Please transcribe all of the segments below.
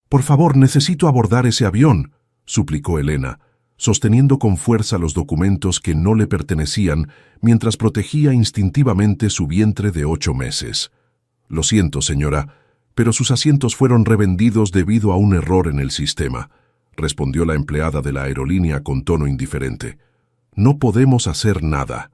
Por favor, necesito abordar ese avión, suplicó Elena, sosteniendo con fuerza los documentos que no le pertenecían mientras protegía instintivamente su vientre de 8 meses. Lo siento, señora, pero sus asientos fueron revendidos debido a un error en el sistema, respondió la empleada de la aerolínea con tono indiferente. No podemos hacer nada.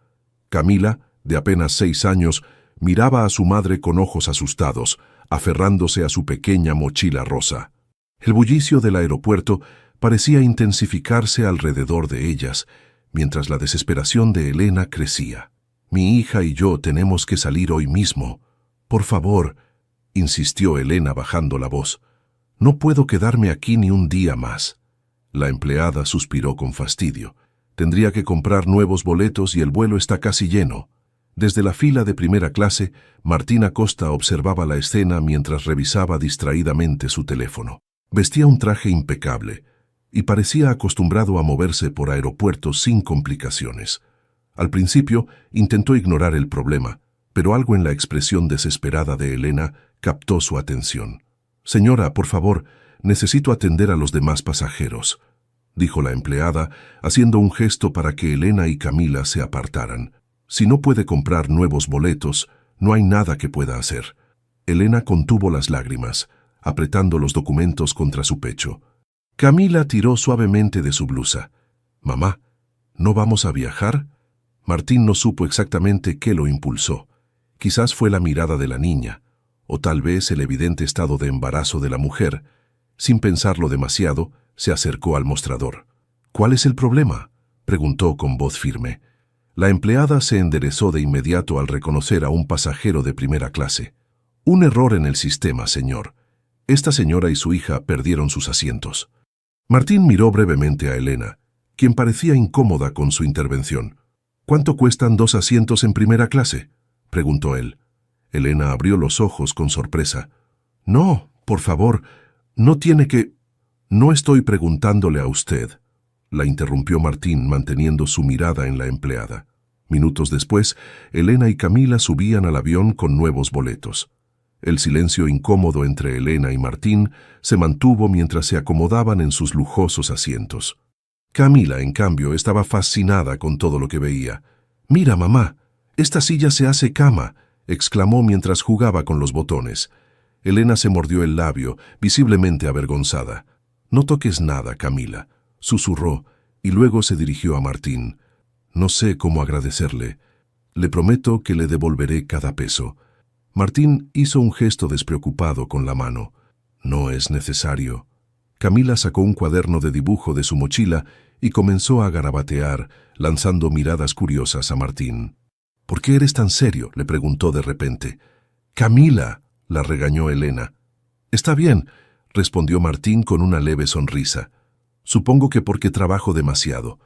Camila, de apenas 6 años, miraba a su madre con ojos asustados, aferrándose a su pequeña mochila rosa. El bullicio del aeropuerto parecía intensificarse alrededor de ellas, mientras la desesperación de Elena crecía. Mi hija y yo tenemos que salir hoy mismo. Por favor, insistió Elena bajando la voz. No puedo quedarme aquí ni un día más. La empleada suspiró con fastidio. Tendría que comprar nuevos boletos y el vuelo está casi lleno. Desde la fila de primera clase, Martín Acosta observaba la escena mientras revisaba distraídamente su teléfono. Vestía un traje impecable y parecía acostumbrado a moverse por aeropuertos sin complicaciones. Al principio intentó ignorar el problema, pero algo en la expresión desesperada de Elena captó su atención. «Señora, por favor, necesito atender a los demás pasajeros», dijo la empleada, haciendo un gesto para que Elena y Camila se apartaran. «Si no puede comprar nuevos boletos, no hay nada que pueda hacer». Elena contuvo las lágrimas, apretando los documentos contra su pecho. Camila tiró suavemente de su blusa. «Mamá, ¿no vamos a viajar?» Martín no supo exactamente qué lo impulsó. Quizás fue la mirada de la niña, o tal vez el evidente estado de embarazo de la mujer. Sin pensarlo demasiado, se acercó al mostrador. «¿Cuál es el problema?», preguntó con voz firme. La empleada se enderezó de inmediato al reconocer a un pasajero de primera clase. «Un error en el sistema, señor. Esta señora y su hija perdieron sus asientos». Martín miró brevemente a Elena, quien parecía incómoda con su intervención. «¿Cuánto cuestan 2 asientos en primera clase?», preguntó él. Elena abrió los ojos con sorpresa. «No, por favor, no tiene que...» «No estoy preguntándole a usted», la interrumpió Martín manteniendo su mirada en la empleada. Minutos después, Elena y Camila subían al avión con nuevos boletos. El silencio incómodo entre Elena y Martín se mantuvo mientras se acomodaban en sus lujosos asientos. Camila, en cambio, estaba fascinada con todo lo que veía. «Mira, mamá, esta silla se hace cama», exclamó mientras jugaba con los botones. Elena se mordió el labio, visiblemente avergonzada. «No toques nada, Camila», susurró, y luego se dirigió a Martín. «No sé cómo agradecerle. Le prometo que le devolveré cada peso». Martín hizo un gesto despreocupado con la mano. «No es necesario». Camila sacó un cuaderno de dibujo de su mochila y comenzó a garabatear, lanzando miradas curiosas a Martín. «¿Por qué eres tan serio?», le preguntó de repente. «Camila», la regañó Elena. «Está bien», respondió Martín con una leve sonrisa. «Supongo que porque trabajo demasiado.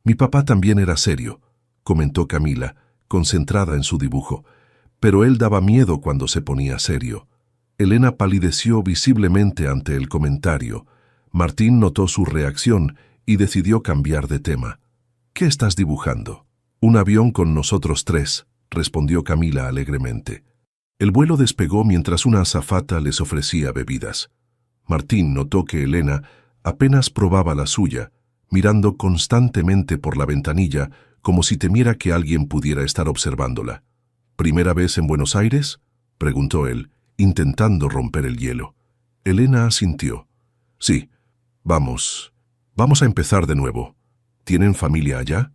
Mi papá también era serio», comentó Camila, concentrada en su dibujo. «Pero él daba miedo cuando se ponía serio». Elena palideció visiblemente ante el comentario. Martín notó su reacción y decidió cambiar de tema. «¿Qué estás dibujando?» «Un avión con nosotros 3», respondió Camila alegremente. El vuelo despegó mientras una azafata les ofrecía bebidas. Martín notó que Elena apenas probaba la suya, mirando constantemente por la ventanilla como si temiera que alguien pudiera estar observándola. «¿Primera vez en Buenos Aires?», preguntó él, intentando romper el hielo. Elena asintió. «Sí, vamos a empezar de nuevo. ¿Tienen familia allá?».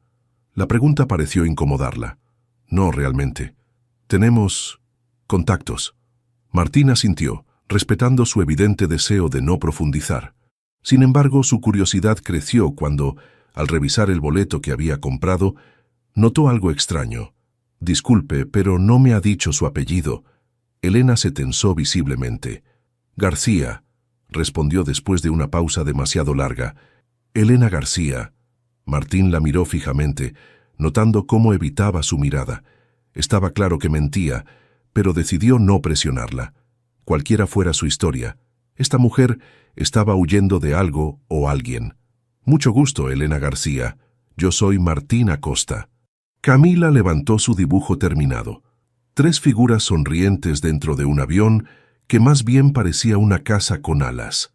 La pregunta pareció incomodarla. «No, realmente. Tenemos contactos». Martín asintió, respetando su evidente deseo de no profundizar. Sin embargo, su curiosidad creció cuando, al revisar el boleto que había comprado, notó algo extraño. «Disculpe, pero no me ha dicho su apellido». Elena se tensó visiblemente. «García», respondió después de una pausa demasiado larga. «Elena García». Martín la miró fijamente, notando cómo evitaba su mirada. Estaba claro que mentía, pero decidió no presionarla. Cualquiera fuera su historia, esta mujer estaba huyendo de algo o alguien. «Mucho gusto, Elena García. Yo soy Martín Acosta». Camila levantó su dibujo terminado. 3 figuras sonrientes dentro de un avión que más bien parecía una casa con alas.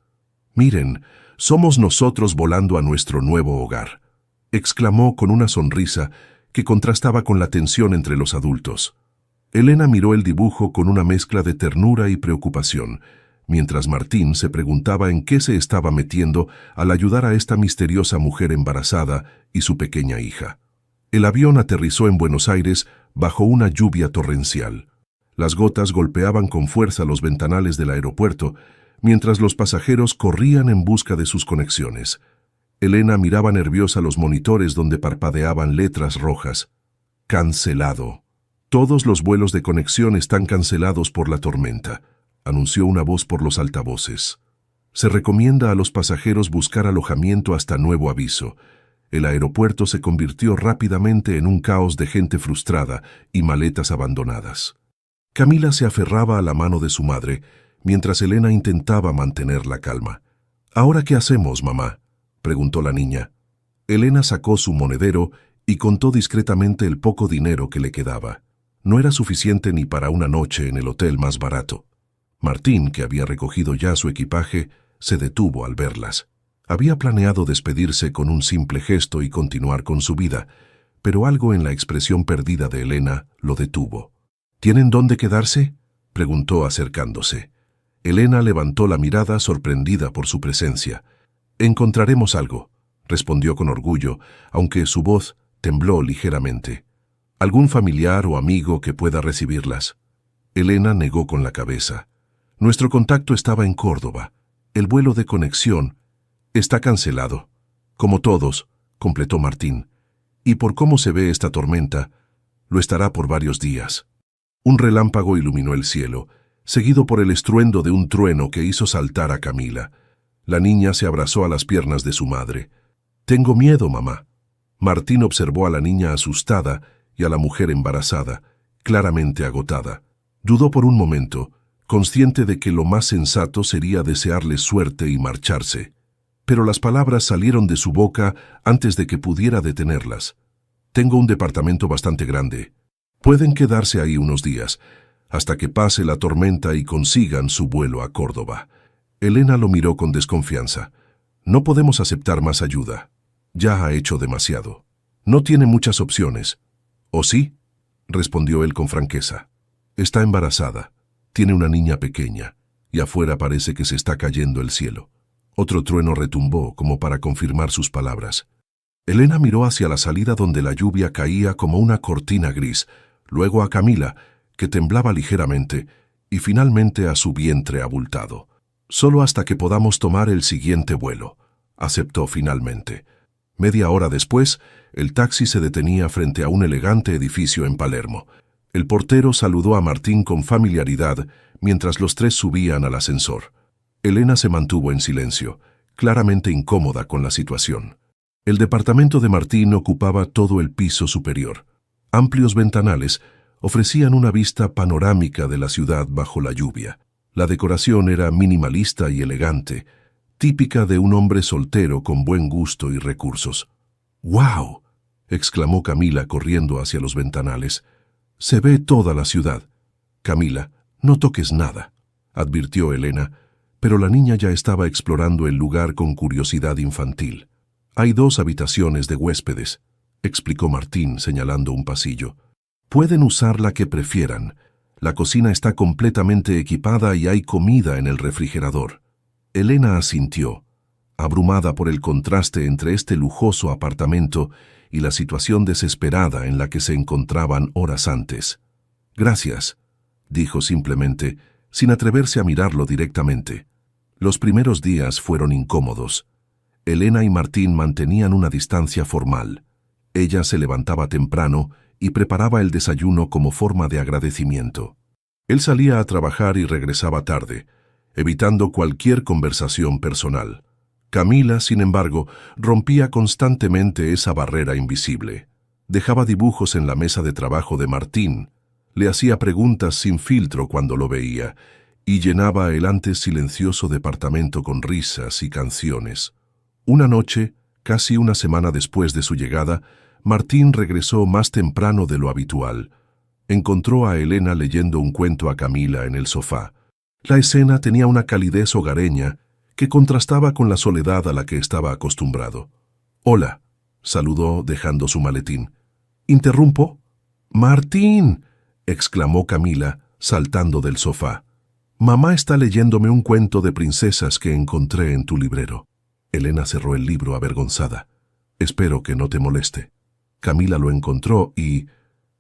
«Miren, somos nosotros volando a nuestro nuevo hogar», exclamó con una sonrisa que contrastaba con la tensión entre los adultos. Elena miró el dibujo con una mezcla de ternura y preocupación, mientras Martín se preguntaba en qué se estaba metiendo al ayudar a esta misteriosa mujer embarazada y su pequeña hija. El avión aterrizó en Buenos Aires bajo una lluvia torrencial. Las gotas golpeaban con fuerza los ventanales del aeropuerto, mientras los pasajeros corrían en busca de sus conexiones. Elena miraba nerviosa los monitores donde parpadeaban letras rojas. «Cancelado. Todos los vuelos de conexión están cancelados por la tormenta», anunció una voz por los altavoces. «Se recomienda a los pasajeros buscar alojamiento hasta nuevo aviso». El aeropuerto se convirtió rápidamente en un caos de gente frustrada y maletas abandonadas. Camila se aferraba a la mano de su madre, mientras Elena intentaba mantener la calma. «¿Ahora qué hacemos, mamá?», preguntó la niña. Elena sacó su monedero y contó discretamente el poco dinero que le quedaba. No era suficiente ni para una noche en el hotel más barato. Martín, que había recogido ya su equipaje, se detuvo al verlas. Había planeado despedirse con un simple gesto y continuar con su vida, pero algo en la expresión perdida de Elena lo detuvo. «¿Tienen dónde quedarse?», preguntó acercándose. Elena levantó la mirada sorprendida por su presencia. «Encontraremos algo», respondió con orgullo, aunque su voz tembló ligeramente. «¿Algún familiar o amigo que pueda recibirlas?». Elena negó con la cabeza. «Nuestro contacto estaba en Córdoba. El vuelo de conexión está cancelado». «Como todos», completó Martín. «Y por cómo se ve esta tormenta, lo estará por varios días». Un relámpago iluminó el cielo, seguido por el estruendo de un trueno que hizo saltar a Camila. La niña se abrazó a las piernas de su madre. «Tengo miedo, mamá». Martín observó a la niña asustada y a la mujer embarazada, claramente agotada. Dudó por un momento, consciente de que lo más sensato sería desearles suerte y marcharse. Pero las palabras salieron de su boca antes de que pudiera detenerlas. «Tengo un departamento bastante grande. Pueden quedarse ahí unos días, hasta que pase la tormenta y consigan su vuelo a Córdoba». Elena lo miró con desconfianza. «No podemos aceptar más ayuda. Ya ha hecho demasiado. No tiene muchas opciones». «¿O sí?», respondió él con franqueza. «Está embarazada, tiene una niña pequeña, y afuera parece que se está cayendo el cielo». Otro trueno retumbó como para confirmar sus palabras. Elena miró hacia la salida donde la lluvia caía como una cortina gris, luego a Camila, que temblaba ligeramente, y finalmente a su vientre abultado. «Solo hasta que podamos tomar el siguiente vuelo», aceptó finalmente. Media hora después, el taxi se detenía frente a un elegante edificio en Palermo. El portero saludó a Martín con familiaridad mientras los tres subían al ascensor. Elena se mantuvo en silencio, claramente incómoda con la situación. El departamento de Martín ocupaba todo el piso superior. Amplios ventanales ofrecían una vista panorámica de la ciudad bajo la lluvia. La decoración era minimalista y elegante, típica de un hombre soltero con buen gusto y recursos. «¡Wow!», exclamó Camila corriendo hacia los ventanales. «Se ve toda la ciudad». «Camila, no toques nada», advirtió Elena, pero la niña ya estaba explorando el lugar con curiosidad infantil. «Hay 2 habitaciones de huéspedes», explicó Martín señalando un pasillo. «Pueden usar la que prefieran. La cocina está completamente equipada y hay comida en el refrigerador». Elena asintió, abrumada por el contraste entre este lujoso apartamento y la situación desesperada en la que se encontraban horas antes. «Gracias», dijo simplemente, sin atreverse a mirarlo directamente. Los primeros días fueron incómodos. Elena y Martín mantenían una distancia formal. Ella se levantaba temprano y preparaba el desayuno como forma de agradecimiento. Él salía a trabajar y regresaba tarde, evitando cualquier conversación personal. Camila, sin embargo, rompía constantemente esa barrera invisible. Dejaba dibujos en la mesa de trabajo de Martín, le hacía preguntas sin filtro cuando lo veía, y llenaba el antes silencioso departamento con risas y canciones. Una noche, casi una semana después de su llegada, Martín regresó más temprano de lo habitual. Encontró a Elena leyendo un cuento a Camila en el sofá. La escena tenía una calidez hogareña que contrastaba con la soledad a la que estaba acostumbrado. «Hola», saludó dejando su maletín. «¿Interrumpo?» «¡Martín!», exclamó Camila, saltando del sofá. «Mamá está leyéndome un cuento de princesas que encontré en tu librero». Elena cerró el libro avergonzada. «Espero que no te moleste». Camila lo encontró y...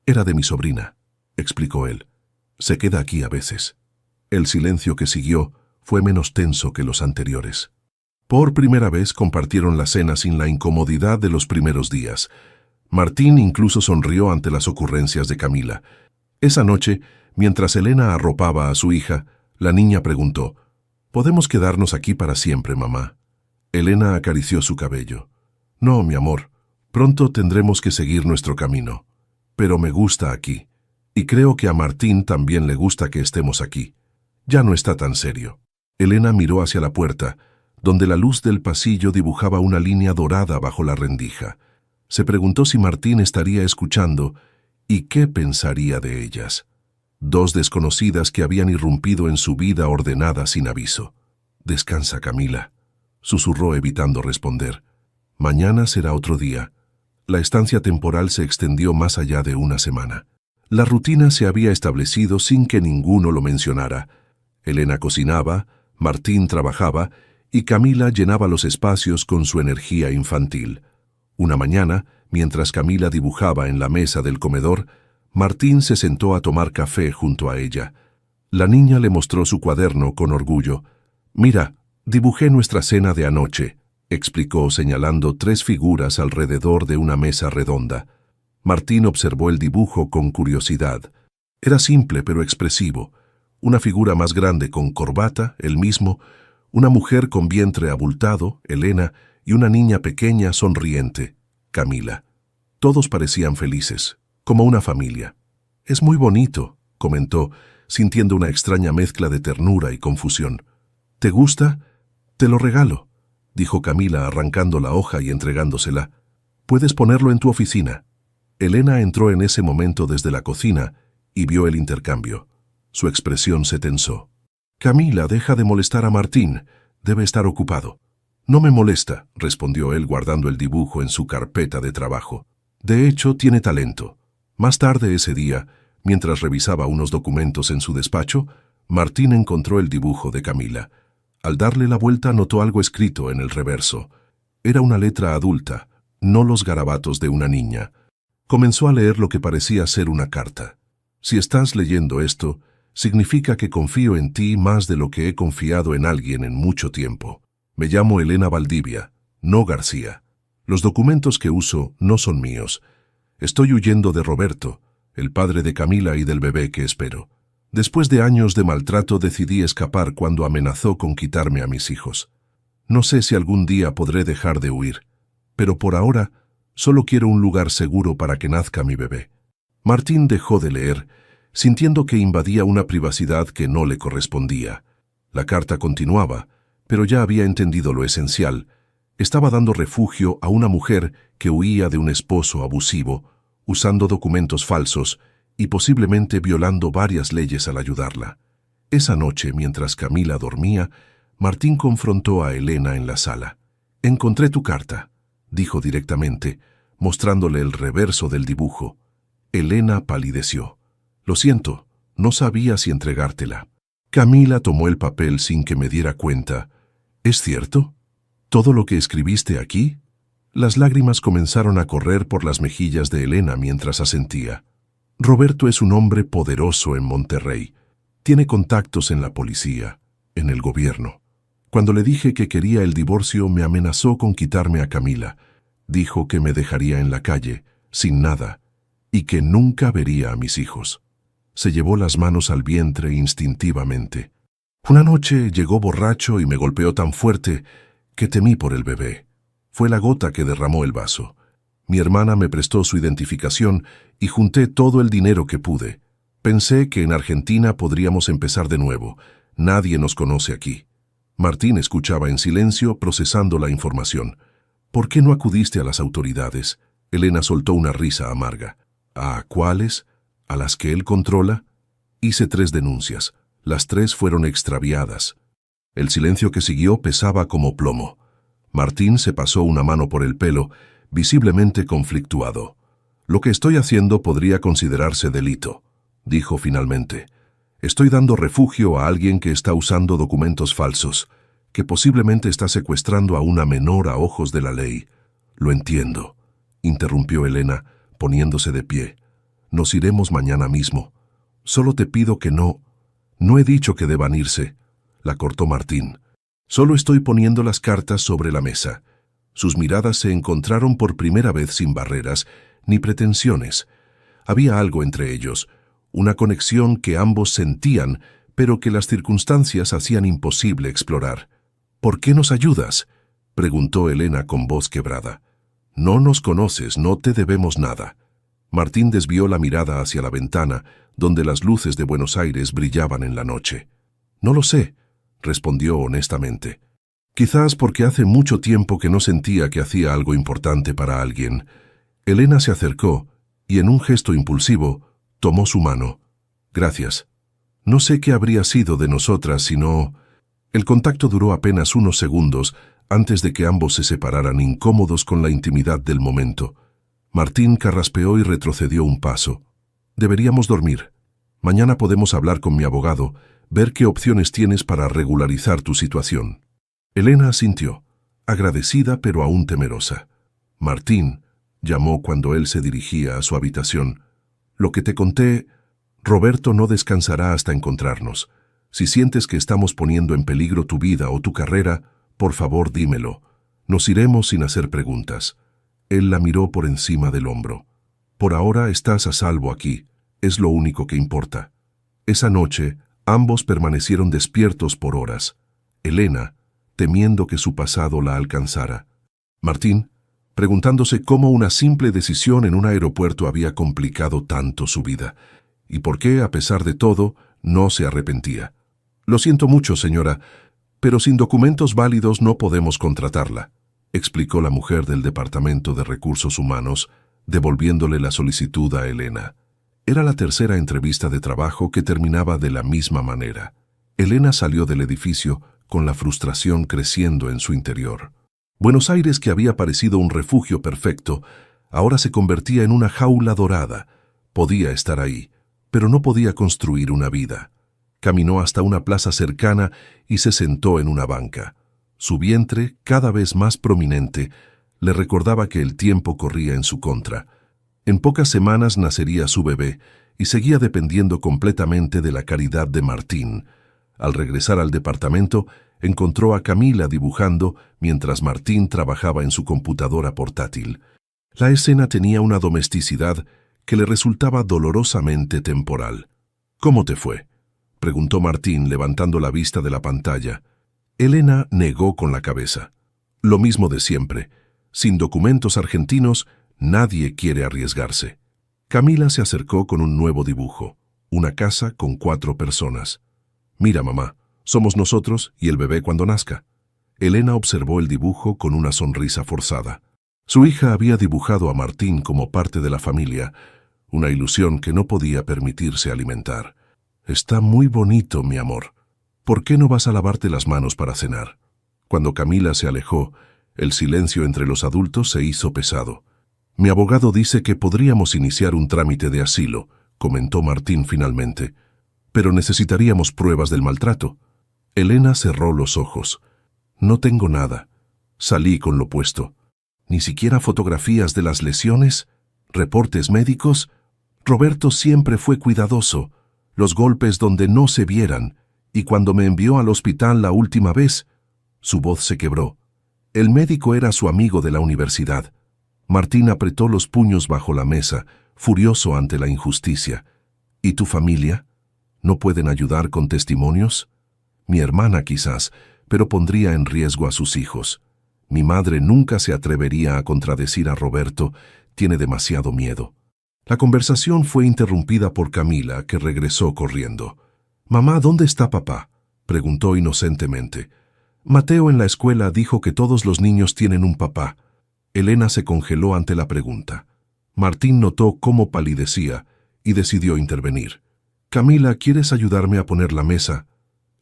«Era de mi sobrina», explicó él. «Se queda aquí a veces». El silencio que siguió fue menos tenso que los anteriores. Por primera vez compartieron la cena sin la incomodidad de los primeros días. Martín incluso sonrió ante las ocurrencias de Camila. Esa noche, mientras Elena arropaba a su hija, la niña preguntó: «¿Podemos quedarnos aquí para siempre, mamá?». Elena acarició su cabello. «No, mi amor, pronto tendremos que seguir nuestro camino. Pero me gusta aquí, y creo que a Martín también le gusta que estemos aquí. Ya no está tan serio». Elena miró hacia la puerta, donde la luz del pasillo dibujaba una línea dorada bajo la rendija. Se preguntó si Martín estaría escuchando y qué pensaría de ellas. Dos desconocidas que habían irrumpido en su vida ordenada sin aviso. «Descansa, Camila», susurró evitando responder. «Mañana será otro día». La estancia temporal se extendió más allá de una semana. La rutina se había establecido sin que ninguno lo mencionara. Elena cocinaba, Martín trabajaba y Camila llenaba los espacios con su energía infantil. Una mañana, mientras Camila dibujaba en la mesa del comedor, Martín se sentó a tomar café junto a ella. La niña le mostró su cuaderno con orgullo. «Mira, dibujé nuestra cena de anoche», explicó señalando 3 figuras alrededor de una mesa redonda. Martín observó el dibujo con curiosidad. Era simple pero expresivo. Una figura más grande con corbata, él mismo, una mujer con vientre abultado, Elena, y una niña pequeña sonriente, Camila. Todos parecían felices, como una familia. «Es muy bonito», comentó, sintiendo una extraña mezcla de ternura y confusión. «¿Te gusta? Te lo regalo», dijo Camila arrancando la hoja y entregándosela. «Puedes ponerlo en tu oficina». Elena entró en ese momento desde la cocina y vio el intercambio. Su expresión se tensó. «Camila, deja de molestar a Martín. Debe estar ocupado». «No me molesta», respondió él guardando el dibujo en su carpeta de trabajo. «De hecho, tiene talento». Más tarde ese día, mientras revisaba unos documentos en su despacho, Martín encontró el dibujo de Camila. Al darle la vuelta notó algo escrito en el reverso. Era una letra adulta, no los garabatos de una niña. Comenzó a leer lo que parecía ser una carta. «Si estás leyendo esto, significa que confío en ti más de lo que he confiado en alguien en mucho tiempo. Me llamo Elena Valdivia, no García. Los documentos que uso no son míos. Estoy huyendo de Roberto, el padre de Camila y del bebé que espero. Después de años de maltrato decidí escapar cuando amenazó con quitarme a mis hijos. No sé si algún día podré dejar de huir, pero por ahora solo quiero un lugar seguro para que nazca mi bebé». Martín dejó de leer, sintiendo que invadía una privacidad que no le correspondía. La carta continuaba, pero ya había entendido lo esencial. Estaba dando refugio a una mujer que huía de un esposo abusivo, usando documentos falsos y posiblemente violando varias leyes al ayudarla. Esa noche, mientras Camila dormía, Martín confrontó a Elena en la sala. «Encontré tu carta», dijo directamente, mostrándole el reverso del dibujo. Elena palideció. «Lo siento, no sabía si entregártela». Camila tomó el papel sin que me diera cuenta. «¿Es cierto? ¿Todo lo que escribiste aquí?». Las lágrimas comenzaron a correr por las mejillas de Elena mientras asentía. «Roberto es un hombre poderoso en Monterrey. Tiene contactos en la policía, en el gobierno. Cuando le dije que quería el divorcio, me amenazó con quitarme a Camila. Dijo que me dejaría en la calle, sin nada, y que nunca vería a mis hijos». Se llevó las manos al vientre instintivamente. «Una noche llegó borracho y me golpeó tan fuerte que temí por el bebé. Fue la gota que derramó el vaso. Mi hermana me prestó su identificación y junté todo el dinero que pude. Pensé que en Argentina podríamos empezar de nuevo. Nadie nos conoce aquí». Martín escuchaba en silencio, procesando la información. «¿Por qué no acudiste a las autoridades?». Elena soltó una risa amarga. «¿A cuáles? ¿A las que él controla?». «Hice 3 denuncias. Las 3 fueron extraviadas». El silencio que siguió pesaba como plomo. Martín se pasó una mano por el pelo, visiblemente conflictuado. «Lo que estoy haciendo podría considerarse delito», dijo finalmente. «Estoy dando refugio a alguien que está usando documentos falsos, que posiblemente está secuestrando a una menor a ojos de la ley». «Lo entiendo», interrumpió Elena, poniéndose de pie. «Nos iremos mañana mismo. Solo te pido que no». «No he dicho que deban irse», la cortó Martín. «Solo estoy poniendo las cartas sobre la mesa». Sus miradas se encontraron por primera vez sin barreras ni pretensiones. Había algo entre ellos, una conexión que ambos sentían, pero que las circunstancias hacían imposible explorar. «¿Por qué nos ayudas?», preguntó Elena con voz quebrada. «No nos conoces, no te debemos nada». Martín desvió la mirada hacia la ventana, donde las luces de Buenos Aires brillaban en la noche. «No lo sé», respondió honestamente. «Quizás porque hace mucho tiempo que no sentía que hacía algo importante para alguien». Elena se acercó y, en un gesto impulsivo, tomó su mano. «Gracias. No sé qué habría sido de nosotras si no...». El contacto duró apenas unos segundos antes de que ambos se separaran, incómodos con la intimidad del momento. Martín carraspeó y retrocedió un paso. «Deberíamos dormir. Mañana podemos hablar con mi abogado, ver qué opciones tienes para regularizar tu situación». Elena asintió, agradecida pero aún temerosa. «Martín», llamó cuando él se dirigía a su habitación. «Lo que te conté, Roberto no descansará hasta encontrarnos. Si sientes que estamos poniendo en peligro tu vida o tu carrera, por favor dímelo. Nos iremos sin hacer preguntas». Él la miró por encima del hombro. «Por ahora estás a salvo aquí. Es lo único que importa». Esa noche, ambos permanecieron despiertos por horas. Elena, temiendo que su pasado la alcanzara. Martín, preguntándose cómo una simple decisión en un aeropuerto había complicado tanto su vida, y por qué, a pesar de todo, no se arrepentía. «Lo siento mucho, señora, pero sin documentos válidos no podemos contratarla», explicó la mujer del Departamento de Recursos Humanos, devolviéndole la solicitud a Elena. Era la tercera entrevista de trabajo que terminaba de la misma manera. Elena salió del edificio con la frustración creciendo en su interior. Buenos Aires, que había parecido un refugio perfecto, ahora se convertía en una jaula dorada. Podía estar ahí, pero no podía construir una vida. Caminó hasta una plaza cercana y se sentó en una banca. Su vientre, cada vez más prominente, le recordaba que el tiempo corría en su contra. En pocas semanas nacería su bebé y seguía dependiendo completamente de la caridad de Martín. Al regresar al departamento, encontró a Camila dibujando mientras Martín trabajaba en su computadora portátil. La escena tenía una domesticidad que le resultaba dolorosamente temporal. «¿Cómo te fue?», preguntó Martín, levantando la vista de la pantalla. Elena negó con la cabeza. «Lo mismo de siempre. Sin documentos argentinos, nadie quiere arriesgarse». Camila se acercó con un nuevo dibujo, una casa con 4 personas. «Mira, mamá, somos nosotros y el bebé cuando nazca». Elena observó el dibujo con una sonrisa forzada. Su hija había dibujado a Martín como parte de la familia, una ilusión que no podía permitirse alimentar. «Está muy bonito, mi amor. ¿Por qué no vas a lavarte las manos para cenar?». Cuando Camila se alejó, el silencio entre los adultos se hizo pesado. «Mi abogado dice que podríamos iniciar un trámite de asilo», comentó Martín finalmente. «Pero necesitaríamos pruebas del maltrato». Elena cerró los ojos. «No tengo nada. Salí con lo puesto. Ni siquiera fotografías de las lesiones, reportes médicos. Roberto siempre fue cuidadoso. Los golpes donde no se vieran. Y cuando me envió al hospital la última vez...». Su voz se quebró. El médico era su amigo de la universidad. Martín apretó los puños bajo la mesa, furioso ante la injusticia. «¿Y tu familia? ¿No pueden ayudar con testimonios?». «Mi hermana quizás, pero pondría en riesgo a sus hijos. Mi madre nunca se atrevería a contradecir a Roberto, tiene demasiado miedo». La conversación fue interrumpida por Camila, que regresó corriendo. «Mamá, ¿dónde está papá?», preguntó inocentemente. «Mateo en la escuela dijo que todos los niños tienen un papá». Elena se congeló ante la pregunta. Martín notó cómo palidecía y decidió intervenir. «Camila, ¿quieres ayudarme a poner la mesa?».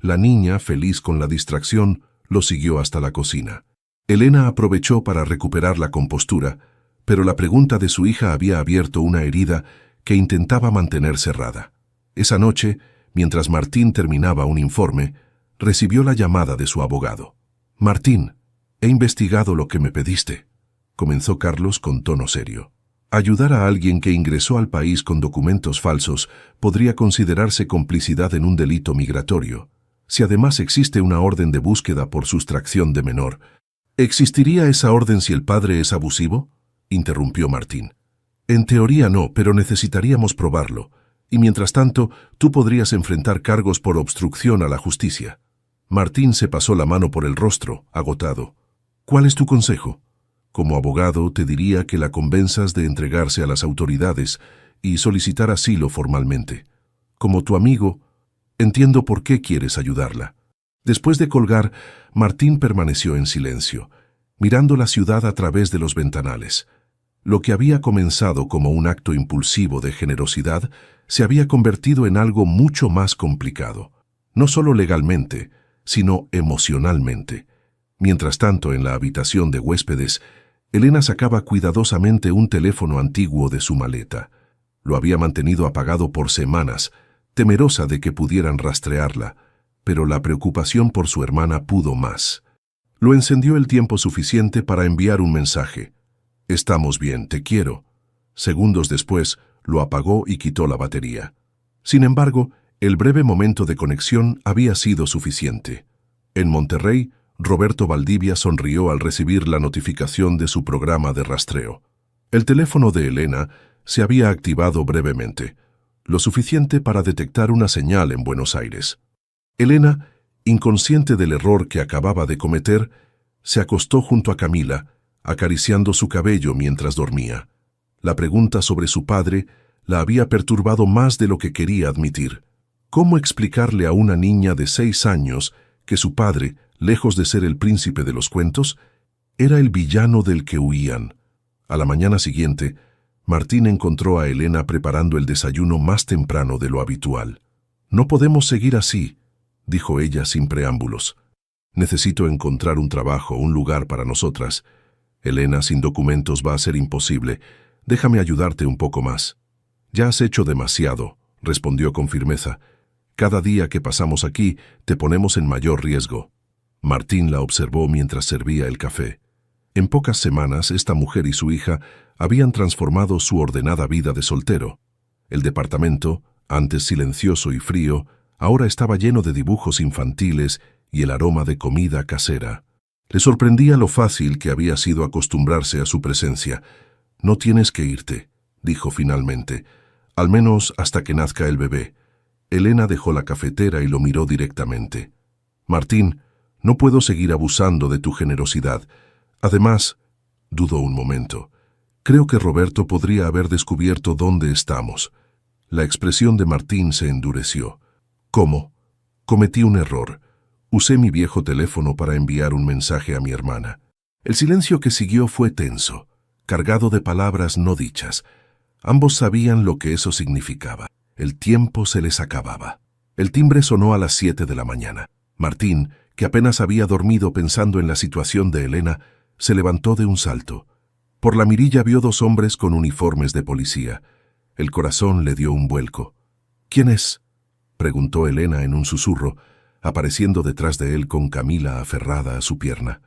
La niña, feliz con la distracción, lo siguió hasta la cocina. Elena aprovechó para recuperar la compostura, pero la pregunta de su hija había abierto una herida que intentaba mantener cerrada. Esa noche, mientras Martín terminaba un informe, recibió la llamada de su abogado. «Martín, he investigado lo que me pediste», comenzó Carlos con tono serio. Ayudar a alguien que ingresó al país con documentos falsos podría considerarse complicidad en un delito migratorio. Si además existe una orden de búsqueda por sustracción de menor, ¿existiría esa orden si el padre es abusivo?, interrumpió Martín. En teoría no, pero necesitaríamos probarlo. Y mientras tanto, tú podrías enfrentar cargos por obstrucción a la justicia. Martín se pasó la mano por el rostro, agotado. ¿Cuál es tu consejo? Como abogado, te diría que la convenzas de entregarse a las autoridades y solicitar asilo formalmente. Como tu amigo, entiendo por qué quieres ayudarla. Después de colgar, Martín permaneció en silencio, mirando la ciudad a través de los ventanales. Lo que había comenzado como un acto impulsivo de generosidad se había convertido en algo mucho más complicado, no solo legalmente, sino emocionalmente. Mientras tanto, en la habitación de huéspedes, Elena sacaba cuidadosamente un teléfono antiguo de su maleta. Lo había mantenido apagado por semanas, temerosa de que pudieran rastrearla, pero la preocupación por su hermana pudo más. Lo encendió el tiempo suficiente para enviar un mensaje. «Estamos bien, te quiero». Segundos después, lo apagó y quitó la batería. Sin embargo, el breve momento de conexión había sido suficiente. En Monterrey, Roberto Valdivia sonrió al recibir la notificación de su programa de rastreo. El teléfono de Elena se había activado brevemente, lo suficiente para detectar una señal en Buenos Aires. Elena, inconsciente del error que acababa de cometer, se acostó junto a Camila, acariciando su cabello mientras dormía. La pregunta sobre su padre la había perturbado más de lo que quería admitir. ¿Cómo explicarle a una niña de 6 años que su padre, lejos de ser el príncipe de los cuentos, era el villano del que huían? A la mañana siguiente, Martín encontró a Elena preparando el desayuno más temprano de lo habitual. «No podemos seguir así», dijo ella sin preámbulos. «Necesito encontrar un trabajo, un lugar para nosotras. Elena, sin documentos va a ser imposible. Déjame ayudarte un poco más». «Ya has hecho demasiado», respondió con firmeza. «Cada día que pasamos aquí te ponemos en mayor riesgo». Martín la observó mientras servía el café. En pocas semanas, esta mujer y su hija habían transformado su ordenada vida de soltero. El departamento, antes silencioso y frío, ahora estaba lleno de dibujos infantiles y el aroma de comida casera. Le sorprendía lo fácil que había sido acostumbrarse a su presencia. «No tienes que irte», dijo finalmente, «al menos hasta que nazca el bebé». Elena dejó la cafetera y lo miró directamente. «Martín, no puedo seguir abusando de tu generosidad. Además», dudó un momento, «creo que Roberto podría haber descubierto dónde estamos». La expresión de Martín se endureció. «¿Cómo? Cometí un error. Usé mi viejo teléfono para enviar un mensaje a mi hermana». El silencio que siguió fue tenso, cargado de palabras no dichas. Ambos sabían lo que eso significaba. El tiempo se les acababa. El timbre sonó a las 7 de la mañana. Martín, que apenas había dormido pensando en la situación de Elena, se levantó de un salto. Por la mirilla vio 2 hombres con uniformes de policía. El corazón le dio un vuelco. «¿Quién es?», preguntó Elena en un susurro, apareciendo detrás de él con Camila aferrada a su pierna.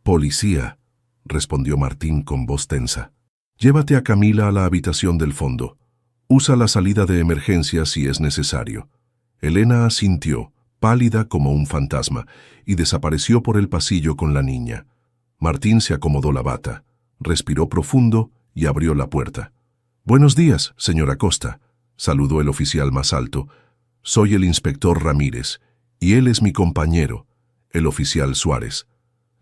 «Policía», respondió Martín con voz tensa. «Llévate a Camila a la habitación del fondo. Usa la salida de emergencia si es necesario». Elena asintió, pálida como un fantasma, y desapareció por el pasillo con la niña. Martín se acomodó la bata, respiró profundo y abrió la puerta. «Buenos días, señora Costa», saludó el oficial más alto. «Soy el inspector Ramírez, y él es mi compañero, el oficial Suárez.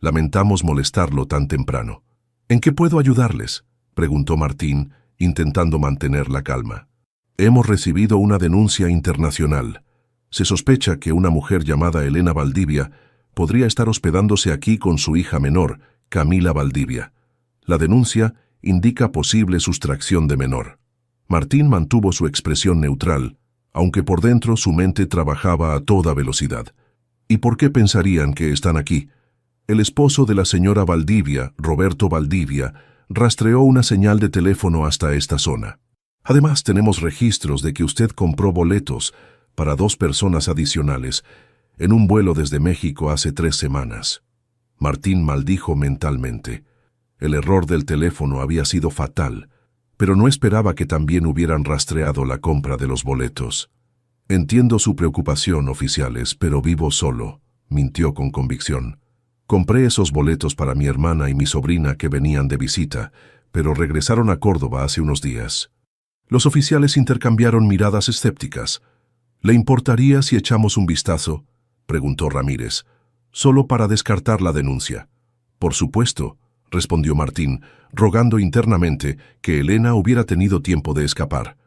Lamentamos molestarlo tan temprano». «¿En qué puedo ayudarles?», preguntó Martín, intentando mantener la calma. «Hemos recibido una denuncia internacional. Se sospecha que una mujer llamada Elena Valdivia podría estar hospedándose aquí con su hija menor, Camila Valdivia. La denuncia indica posible sustracción de menor». Martín mantuvo su expresión neutral, aunque por dentro su mente trabajaba a toda velocidad. ¿Y por qué pensarían que están aquí? El esposo de la señora Valdivia, Roberto Valdivia, rastreó una señal de teléfono hasta esta zona. Además, tenemos registros de que usted compró boletos para 2 personas adicionales en un vuelo desde México hace 3 semanas. Martín maldijo mentalmente. El error del teléfono había sido fatal, pero no esperaba que también hubieran rastreado la compra de los boletos. Entiendo su preocupación, oficiales, pero vivo solo, mintió con convicción. Compré esos boletos para mi hermana y mi sobrina que venían de visita, pero regresaron a Córdoba hace unos días. Los oficiales intercambiaron miradas escépticas. ¿Le importaría si echamos un vistazo?, preguntó Ramírez, solo para descartar la denuncia. Por supuesto, respondió Martín, rogando internamente que Elena hubiera tenido tiempo de escapar.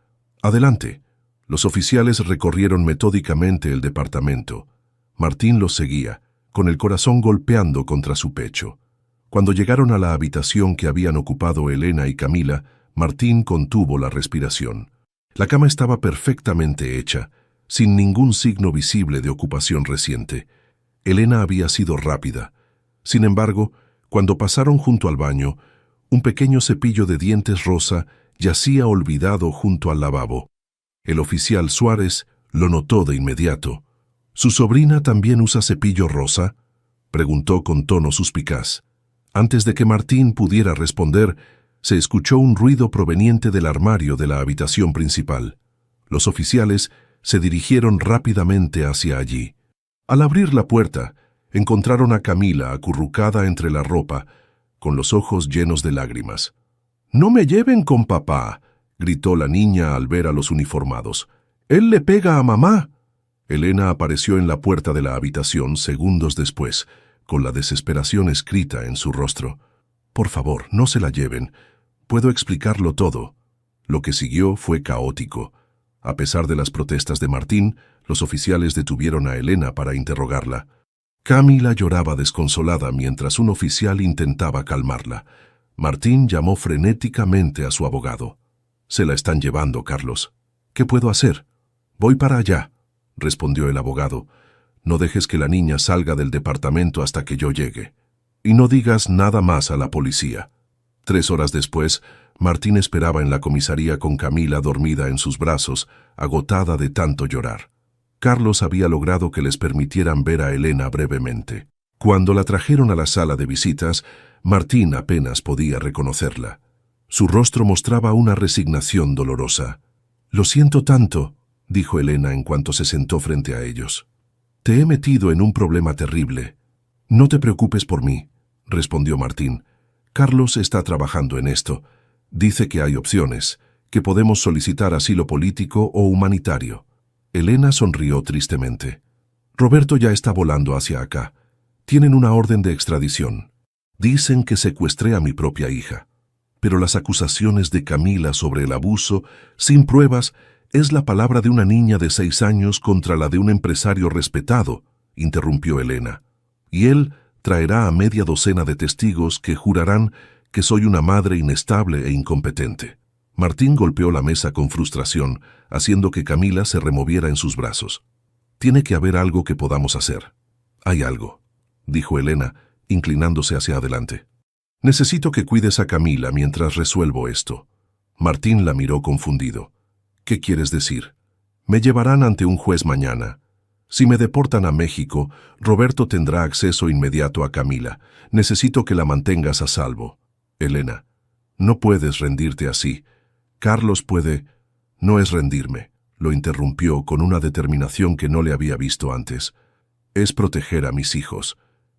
Adelante. Los oficiales recorrieron metódicamente el departamento. Martín los seguía, con el corazón golpeando contra su pecho. Cuando llegaron a la habitación que habían ocupado Elena y Camila, Martín contuvo la respiración. La cama estaba perfectamente hecha, sin ningún signo visible de ocupación reciente. Elena había sido rápida. Sin embargo, cuando pasaron junto al baño, un pequeño cepillo de dientes rosa yacía olvidado junto al lavabo. El oficial Suárez lo notó de inmediato. ¿Su sobrina también usa cepillo rosa?, preguntó con tono suspicaz. Antes de que Martín pudiera responder, se escuchó un ruido proveniente del armario de la habitación principal. Los oficiales se dirigieron rápidamente hacia allí. Al abrir la puerta, encontraron a Camila acurrucada entre la ropa, con los ojos llenos de lágrimas. «¡No me lleven con papá!», gritó la niña al ver a los uniformados. «¡Él le pega a mamá!». Elena apareció en la puerta de la habitación segundos después, con la desesperación escrita en su rostro. «Por favor, no se la lleven. Puedo explicarlo todo». Lo que siguió fue caótico. A pesar de las protestas de Martín, los oficiales detuvieron a Elena para interrogarla. Camila lloraba desconsolada mientras un oficial intentaba calmarla. Martín llamó frenéticamente a su abogado. «Se la están llevando, Carlos. ¿Qué puedo hacer?» «Voy para allá», respondió el abogado. «No dejes que la niña salga del departamento hasta que yo llegue. Y no digas nada más a la policía». 3 horas después, Martín esperaba en la comisaría con Camila dormida en sus brazos, agotada de tanto llorar. Carlos había logrado que les permitieran ver a Elena brevemente. Cuando la trajeron a la sala de visitas, Martín apenas podía reconocerla. Su rostro mostraba una resignación dolorosa. «Lo siento tanto», dijo Elena en cuanto se sentó frente a ellos. «Te he metido en un problema terrible». «No te preocupes por mí», respondió Martín. «Carlos está trabajando en esto. Dice que hay opciones, que podemos solicitar asilo político o humanitario». Elena sonrió tristemente. «Roberto ya está volando hacia acá. Tienen una orden de extradición. Dicen que secuestré a mi propia hija. Pero las acusaciones de Camila sobre el abuso, sin pruebas, es la palabra de una niña de 6 años contra la de un empresario respetado», interrumpió Elena. «Y él traerá a media docena de testigos que jurarán que soy una madre inestable e incompetente». Martín golpeó la mesa con frustración, haciendo que Camila se removiera en sus brazos. «Tiene que haber algo que podamos hacer». «Hay algo», dijo Elena, inclinándose hacia adelante. «Necesito que cuides a Camila mientras resuelvo esto». Martín la miró confundido. «¿Qué quieres decir?» «Me llevarán ante un juez mañana. Si me deportan a México, Roberto tendrá acceso inmediato a Camila. Necesito que la mantengas a salvo». «Elena, no puedes rendirte así. Carlos puede...» «No es rendirme», lo interrumpió con una determinación que no le había visto antes. «Es proteger a mis hijos.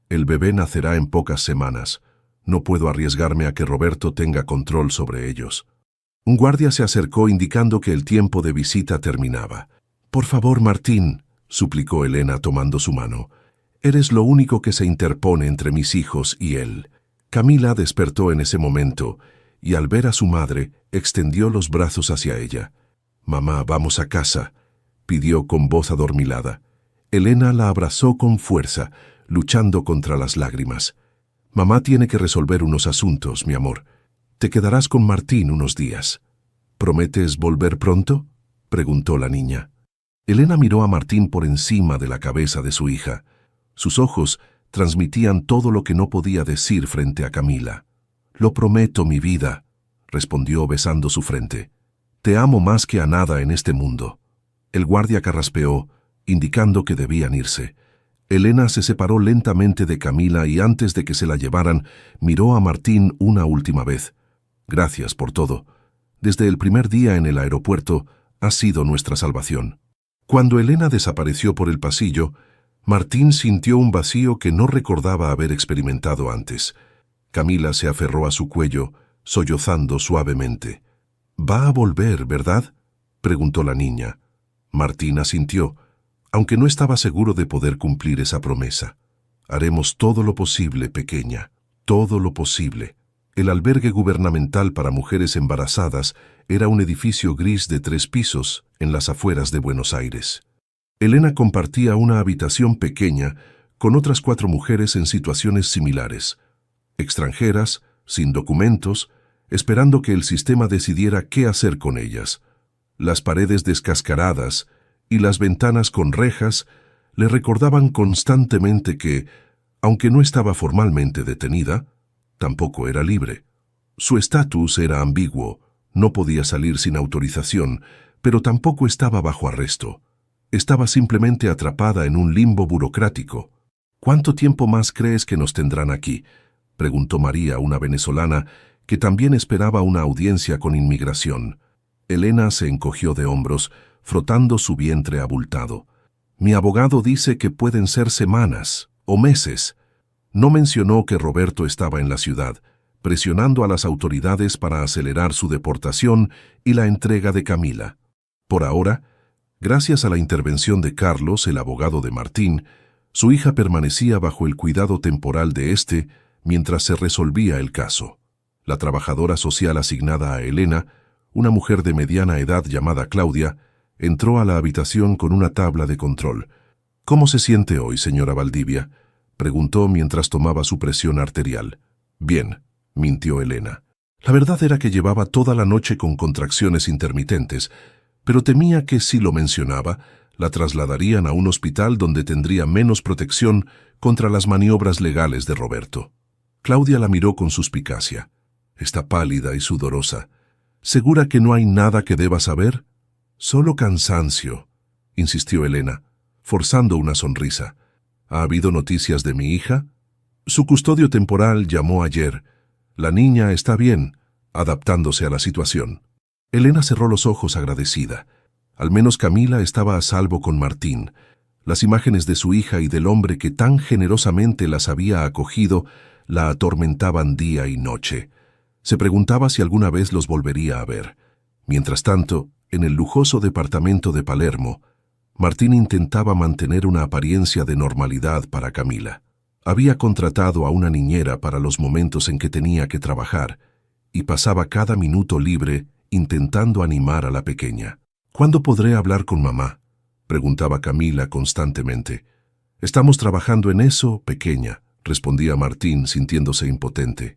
El bebé nacerá en pocas semanas. No puedo arriesgarme a que Roberto tenga control sobre ellos». Un guardia se acercó indicando que el tiempo de visita terminaba. «Por favor, Martín», suplicó Elena tomando su mano. «Eres lo único que se interpone entre mis hijos y él». Camila despertó en ese momento y al ver a su madre, extendió los brazos hacia ella. «Mamá, vamos a casa», pidió con voz adormilada. Elena la abrazó con fuerza, luchando contra las lágrimas. «Mamá tiene que resolver unos asuntos, mi amor. Te quedarás con Martín unos días». «¿Prometes volver pronto?», preguntó la niña. Elena miró a Martín por encima de la cabeza de su hija. Sus ojos transmitían todo lo que no podía decir frente a Camila. «Lo prometo, mi vida», respondió besando su frente. «Te amo más que a nada en este mundo». El guardia carraspeó, indicando que debían irse. Elena se separó lentamente de Camila y antes de que se la llevaran, miró a Martín una última vez. «Gracias por todo. Desde el primer día en el aeropuerto, has sido nuestra salvación». Cuando Elena desapareció por el pasillo, Martín sintió un vacío que no recordaba haber experimentado antes. Camila se aferró a su cuello, sollozando suavemente. «Va a volver, ¿verdad?», preguntó la niña. Martín asintió, aunque no estaba seguro de poder cumplir esa promesa. «Haremos todo lo posible, pequeña, todo lo posible». El albergue gubernamental para mujeres embarazadas era un edificio gris de 3 pisos en las afueras de Buenos Aires. Elena compartía una habitación pequeña con otras 4 mujeres en situaciones similares, extranjeras, sin documentos, esperando que el sistema decidiera qué hacer con ellas. Las paredes descascaradas y las ventanas con rejas le recordaban constantemente que, aunque no estaba formalmente detenida, tampoco era libre. Su estatus era ambiguo, no podía salir sin autorización, pero tampoco estaba bajo arresto. Estaba simplemente atrapada en un limbo burocrático. «¿Cuánto tiempo más crees que nos tendrán aquí?», preguntó María, una venezolana, que también esperaba una audiencia con inmigración. Elena se encogió de hombros, frotando su vientre abultado. «Mi abogado dice que pueden ser semanas o meses». No mencionó que Roberto estaba en la ciudad, presionando a las autoridades para acelerar su deportación y la entrega de Camila. Por ahora, gracias a la intervención de Carlos, el abogado de Martín, su hija permanecía bajo el cuidado temporal de éste mientras se resolvía el caso. La trabajadora social asignada a Elena, una mujer de mediana edad llamada Claudia, entró a la habitación con una tabla de control. «¿Cómo se siente hoy, señora Valdivia?», preguntó mientras tomaba su presión arterial. «Bien», mintió Elena. La verdad era que llevaba toda la noche con contracciones intermitentes, pero temía que si lo mencionaba, la trasladarían a un hospital donde tendría menos protección contra las maniobras legales de Roberto. Claudia la miró con suspicacia. «Está pálida y sudorosa. ¿Segura que no hay nada que deba saber?» «Solo cansancio», insistió Elena, forzando una sonrisa. «¿Ha habido noticias de mi hija?» Su custodio temporal llamó ayer. La niña está bien, adaptándose a la situación. Elena cerró los ojos agradecida. Al menos Camila estaba a salvo con Martín. Las imágenes de su hija y del hombre que tan generosamente las había acogido la atormentaban día y noche. Se preguntaba si alguna vez los volvería a ver. Mientras tanto, en el lujoso departamento de Palermo, Martín intentaba mantener una apariencia de normalidad para Camila. Había contratado a una niñera para los momentos en que tenía que trabajar y pasaba cada minuto libre intentando animar a la pequeña. «¿Cuándo podré hablar con mamá?», preguntaba Camila constantemente. «Estamos trabajando en eso, pequeña», respondía Martín sintiéndose impotente.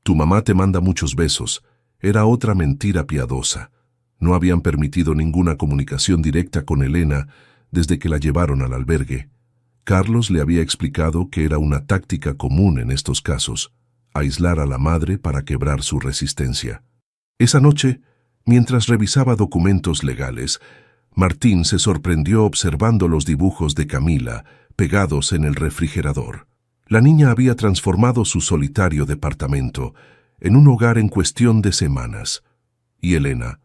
«Tu mamá te manda muchos besos». Era otra mentira piadosa. No habían permitido ninguna comunicación directa con Elena desde que la llevaron al albergue. Carlos le había explicado que era una táctica común en estos casos, aislar a la madre para quebrar su resistencia. Esa noche, mientras revisaba documentos legales, Martín se sorprendió observando los dibujos de Camila pegados en el refrigerador. La niña había transformado su solitario departamento en un hogar en cuestión de semanas. Y Elena,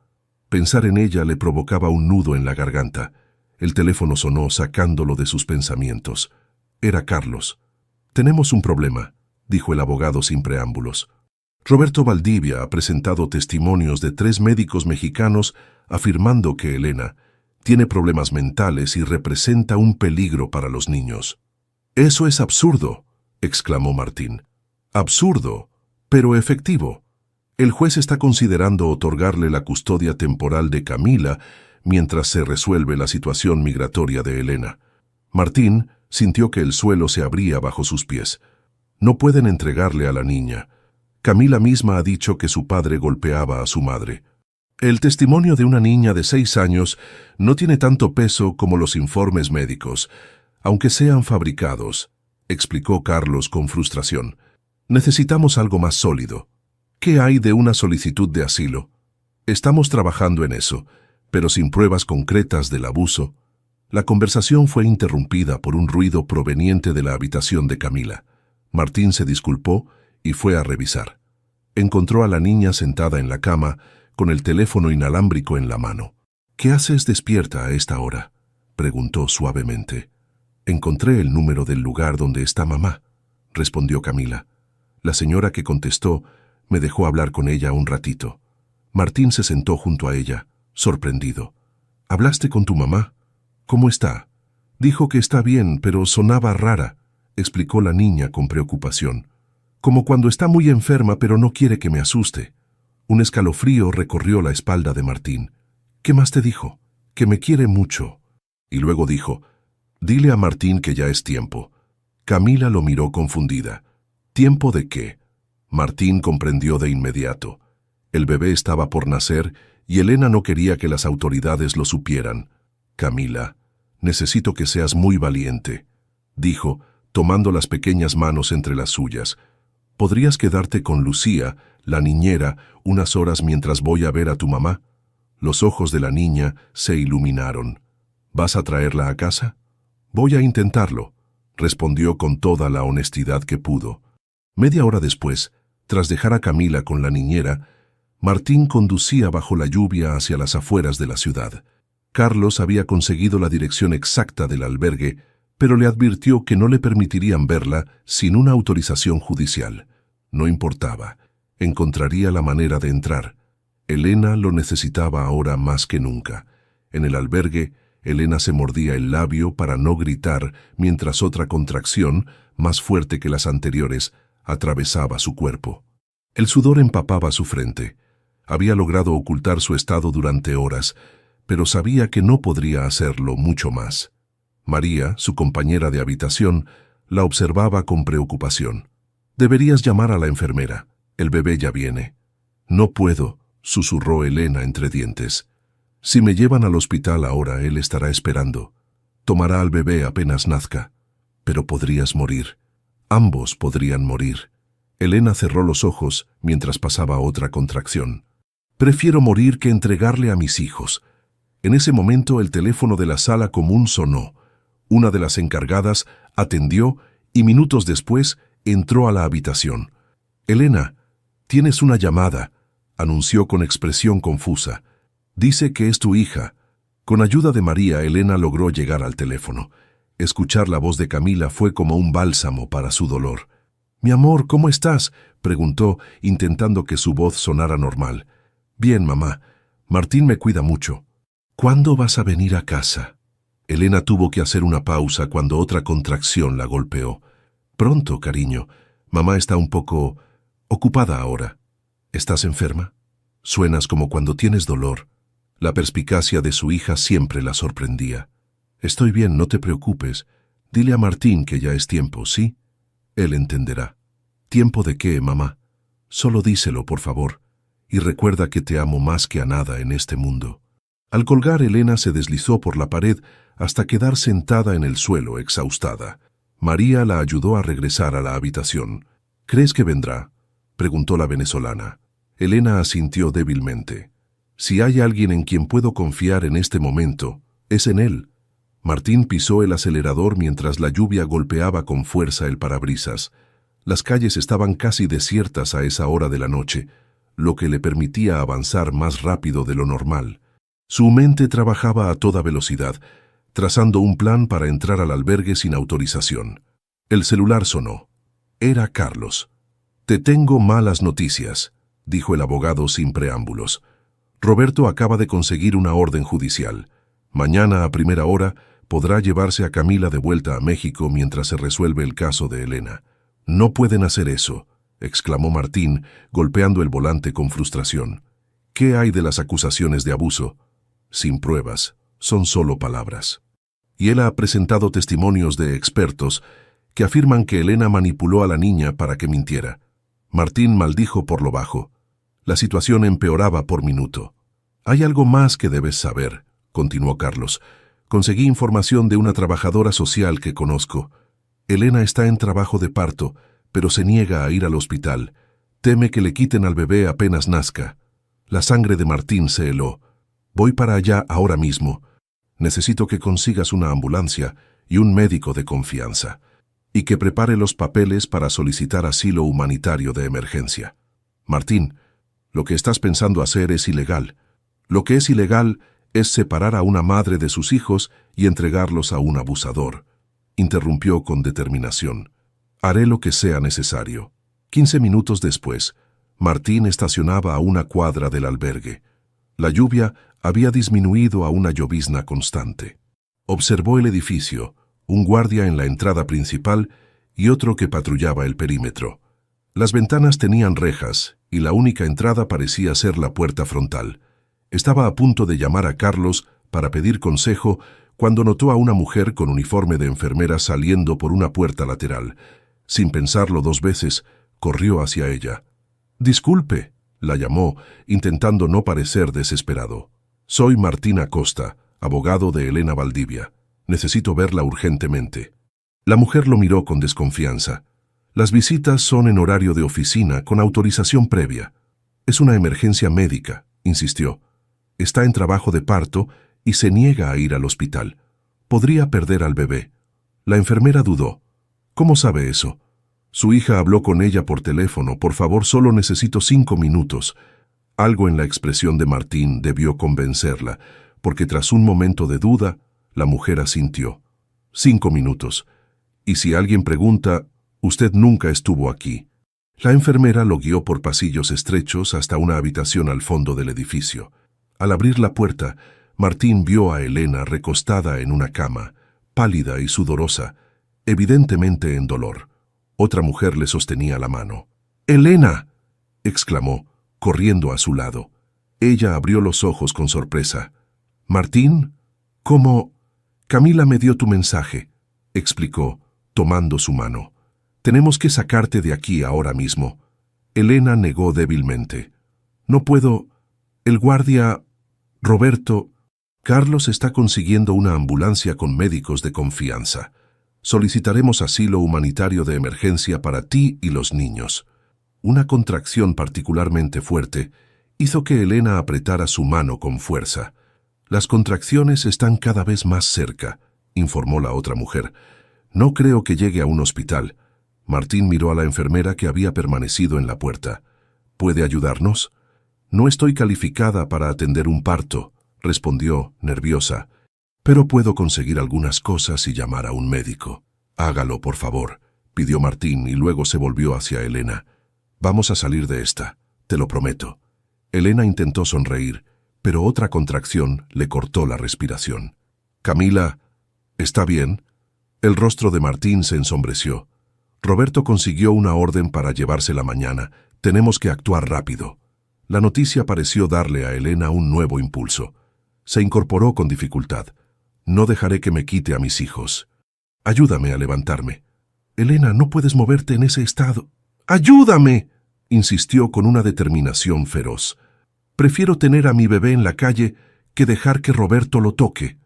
pensar en ella le provocaba un nudo en la garganta. El teléfono sonó sacándolo de sus pensamientos. Era Carlos. «Tenemos un problema», dijo el abogado sin preámbulos. «Roberto Valdivia ha presentado testimonios de 3 médicos mexicanos afirmando que Elena tiene problemas mentales y representa un peligro para los niños». «Eso es absurdo», exclamó Martín. «Absurdo, pero efectivo. El juez está considerando otorgarle la custodia temporal de Camila mientras se resuelve la situación migratoria de Elena». Martín sintió que el suelo se abría bajo sus pies. «No pueden entregarle a la niña. Camila misma ha dicho que su padre golpeaba a su madre. El testimonio de una niña de 6 años no tiene tanto peso como los informes médicos, aunque sean fabricados», explicó Carlos con frustración. Necesitamos algo más sólido. ¿Qué hay de una solicitud de asilo? Estamos trabajando en eso, pero sin pruebas concretas del abuso. La conversación fue interrumpida por un ruido proveniente de la habitación de Camila. Martín se disculpó y fue a revisar. Encontró a la niña sentada en la cama, con el teléfono inalámbrico en la mano. «¿Qué haces despierta a esta hora?», preguntó suavemente. «Encontré el número del lugar donde está mamá», respondió Camila. La señora que contestó me dejó hablar con ella un ratito. Martín se sentó junto a ella, sorprendido. «¿Hablaste con tu mamá? ¿Cómo está?» «Dijo que está bien, pero sonaba rara», explicó la niña con preocupación. «Como cuando está muy enferma, pero no quiere que me asuste». Un escalofrío recorrió la espalda de Martín. «¿Qué más te dijo?» «Que me quiere mucho». Y luego dijo: «Dile a Martín que ya es tiempo». Camila lo miró confundida. ¿Tiempo de qué? Martín comprendió de inmediato. El bebé estaba por nacer y Elena no quería que las autoridades lo supieran. «Camila, necesito que seas muy valiente», dijo, tomando las pequeñas manos entre las suyas. «¿Podrías quedarte con Lucía, la niñera, unas horas mientras voy a ver a tu mamá?» Los ojos de la niña se iluminaron. «¿Vas a traerla a casa?» «Voy a intentarlo», respondió con toda la honestidad que pudo. Media hora después, tras dejar a Camila con la niñera, Martín conducía bajo la lluvia hacia las afueras de la ciudad. Carlos había conseguido la dirección exacta del albergue, pero le advirtió que no le permitirían verla sin una autorización judicial. No importaba, encontraría la manera de entrar. Elena lo necesitaba ahora más que nunca. En el albergue, Elena se mordía el labio para no gritar mientras otra contracción, más fuerte que las anteriores, atravesaba su cuerpo. El sudor empapaba su frente. Había logrado ocultar su estado durante horas, pero sabía que no podría hacerlo mucho más. María, su compañera de habitación, la observaba con preocupación. «Deberías llamar a la enfermera. El bebé ya viene». «No puedo», susurró Elena entre dientes. «Si me llevan al hospital ahora, él estará esperando. Tomará al bebé apenas nazca. Pero podrías morir. Ambos podrían morir». Elena cerró los ojos mientras pasaba otra contracción. «Prefiero morir que entregarle a mis hijos». En ese momento el teléfono de la sala común sonó. Una de las encargadas atendió y minutos después entró a la habitación. «Elena, tienes una llamada», anunció con expresión confusa. «Dice que es tu hija». Con ayuda de María, Elena logró llegar al teléfono. Escuchar la voz de Camila fue como un bálsamo para su dolor. «Mi amor, ¿cómo estás?», preguntó, intentando que su voz sonara normal. «Bien, mamá. Martín me cuida mucho». «¿Cuándo vas a venir a casa?». Elena tuvo que hacer una pausa cuando otra contracción la golpeó. «Pronto, cariño. Mamá está un poco ocupada ahora». «¿Estás enferma? Suenas como cuando tienes dolor». La perspicacia de su hija siempre la sorprendía. «Estoy bien, no te preocupes. Dile a Martín que ya es tiempo, ¿sí? Él entenderá». «¿Tiempo de qué, mamá? Solo díselo, por favor. Y recuerda que te amo más que a nada en este mundo». Al colgar, Elena se deslizó por la pared hasta quedar sentada en el suelo, exhaustada. María la ayudó a regresar a la habitación. «¿Crees que vendrá?», preguntó la venezolana. Elena asintió débilmente. «Si hay alguien en quien puedo confiar en este momento, es en él». Martín pisó el acelerador mientras la lluvia golpeaba con fuerza el parabrisas. Las calles estaban casi desiertas a esa hora de la noche, lo que le permitía avanzar más rápido de lo normal. Su mente trabajaba a toda velocidad, trazando un plan para entrar al albergue sin autorización. El celular sonó. Era Carlos. «Te tengo malas noticias», dijo el abogado sin preámbulos. «Roberto acaba de conseguir una orden judicial. Mañana a primera hora podrá llevarse a Camila de vuelta a México mientras se resuelve el caso de Elena». «No pueden hacer eso», exclamó Martín, golpeando el volante con frustración. «¿Qué hay de las acusaciones de abuso?» «Sin pruebas, son solo palabras». Y él ha presentado testimonios de expertos que afirman que Elena manipuló a la niña para que mintiera. Martín maldijo por lo bajo. La situación empeoraba por minuto. «Hay algo más que debes saber», continuó Carlos. «Conseguí información de una trabajadora social que conozco. Elena está en trabajo de parto, pero se niega a ir al hospital. Teme que le quiten al bebé apenas nazca. La sangre de Martín se heló. Voy para allá ahora mismo. Necesito que consigas una ambulancia y un médico de confianza, y que prepare los papeles para solicitar asilo humanitario de emergencia. Martín, lo que estás pensando hacer es ilegal. Lo que es ilegal es separar a una madre de sus hijos y entregarlos a un abusador, interrumpió con determinación. Haré lo que sea necesario. 15 minutos después, Martín estacionaba a una cuadra del albergue. La lluvia había disminuido a una llovizna constante. Observó el edificio, un guardia en la entrada principal y otro que patrullaba el perímetro. Las ventanas tenían rejas y la única entrada parecía ser la puerta frontal. Estaba a punto de llamar a Carlos para pedir consejo cuando notó a una mujer con uniforme de enfermera saliendo por una puerta lateral. Sin pensarlo 2 veces, corrió hacia ella. «Disculpe», la llamó, intentando no parecer desesperado. «Soy Martín Acosta, abogado de Elena Valdivia. Necesito verla urgentemente». La mujer lo miró con desconfianza. «Las visitas son en horario de oficina, con autorización previa». «Es una emergencia médica», insistió. «Está en trabajo de parto y se niega a ir al hospital. Podría perder al bebé». La enfermera dudó. «¿Cómo sabe eso?» «Su hija habló con ella por teléfono. Por favor, solo necesito 5 minutos». Algo en la expresión de Martín debió convencerla, porque tras un momento de duda, la mujer asintió. 5 minutos. «Y si alguien pregunta, usted nunca estuvo aquí». La enfermera lo guió por pasillos estrechos hasta una habitación al fondo del edificio. Al abrir la puerta, Martín vio a Elena recostada en una cama, pálida y sudorosa, evidentemente en dolor. Otra mujer le sostenía la mano. «¡Elena!», exclamó, corriendo a su lado. Ella abrió los ojos con sorpresa. «¿Martín? ¿Cómo?» «Camila me dio tu mensaje», explicó, tomando su mano. «Tenemos que sacarte de aquí ahora mismo». Elena negó débilmente. «No puedo. El guardia... Roberto...». «Carlos está consiguiendo una ambulancia con médicos de confianza. Solicitaremos asilo humanitario de emergencia para ti y los niños». Una contracción particularmente fuerte hizo que Elena apretara su mano con fuerza. «Las contracciones están cada vez más cerca», informó la otra mujer. «No creo que llegue a un hospital». Martín miró a la enfermera que había permanecido en la puerta. «¿Puede ayudarnos?» «No estoy calificada para atender un parto», respondió, nerviosa. «Pero puedo conseguir algunas cosas y llamar a un médico». «Hágalo, por favor», pidió Martín y luego se volvió hacia Elena. «Vamos a salir de esta, te lo prometo». Elena intentó sonreír, pero otra contracción le cortó la respiración. «Camila, ¿está bien?» El rostro de Martín se ensombreció. «Roberto consiguió una orden para llevársela mañana. Tenemos que actuar rápido». La noticia pareció darle a Elena un nuevo impulso. Se incorporó con dificultad. «No dejaré que me quite a mis hijos. Ayúdame a levantarme». «Elena, no puedes moverte en ese estado». «¡Ayúdame!», insistió con una determinación feroz. «Prefiero tener a mi bebé en la calle que dejar que Roberto lo toque».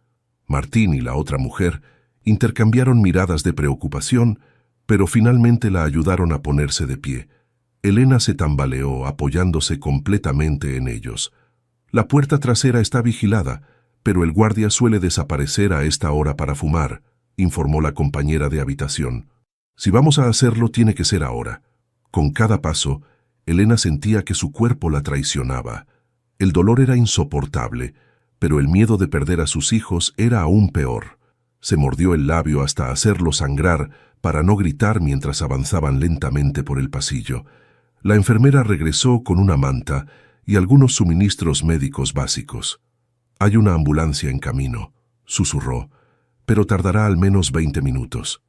Martín y la otra mujer intercambiaron miradas de preocupación, pero finalmente la ayudaron a ponerse de pie. Elena se tambaleó apoyándose completamente en ellos. «La puerta trasera está vigilada, pero el guardia suele desaparecer a esta hora para fumar», informó la compañera de habitación. «Si vamos a hacerlo, tiene que ser ahora». Con cada paso, Elena sentía que su cuerpo la traicionaba. El dolor era insoportable, pero el miedo de perder a sus hijos era aún peor. Se mordió el labio hasta hacerlo sangrar para no gritar mientras avanzaban lentamente por el pasillo. La enfermera regresó con una manta y algunos suministros médicos básicos. «Hay una ambulancia en camino», susurró, «pero tardará al menos 20 minutos».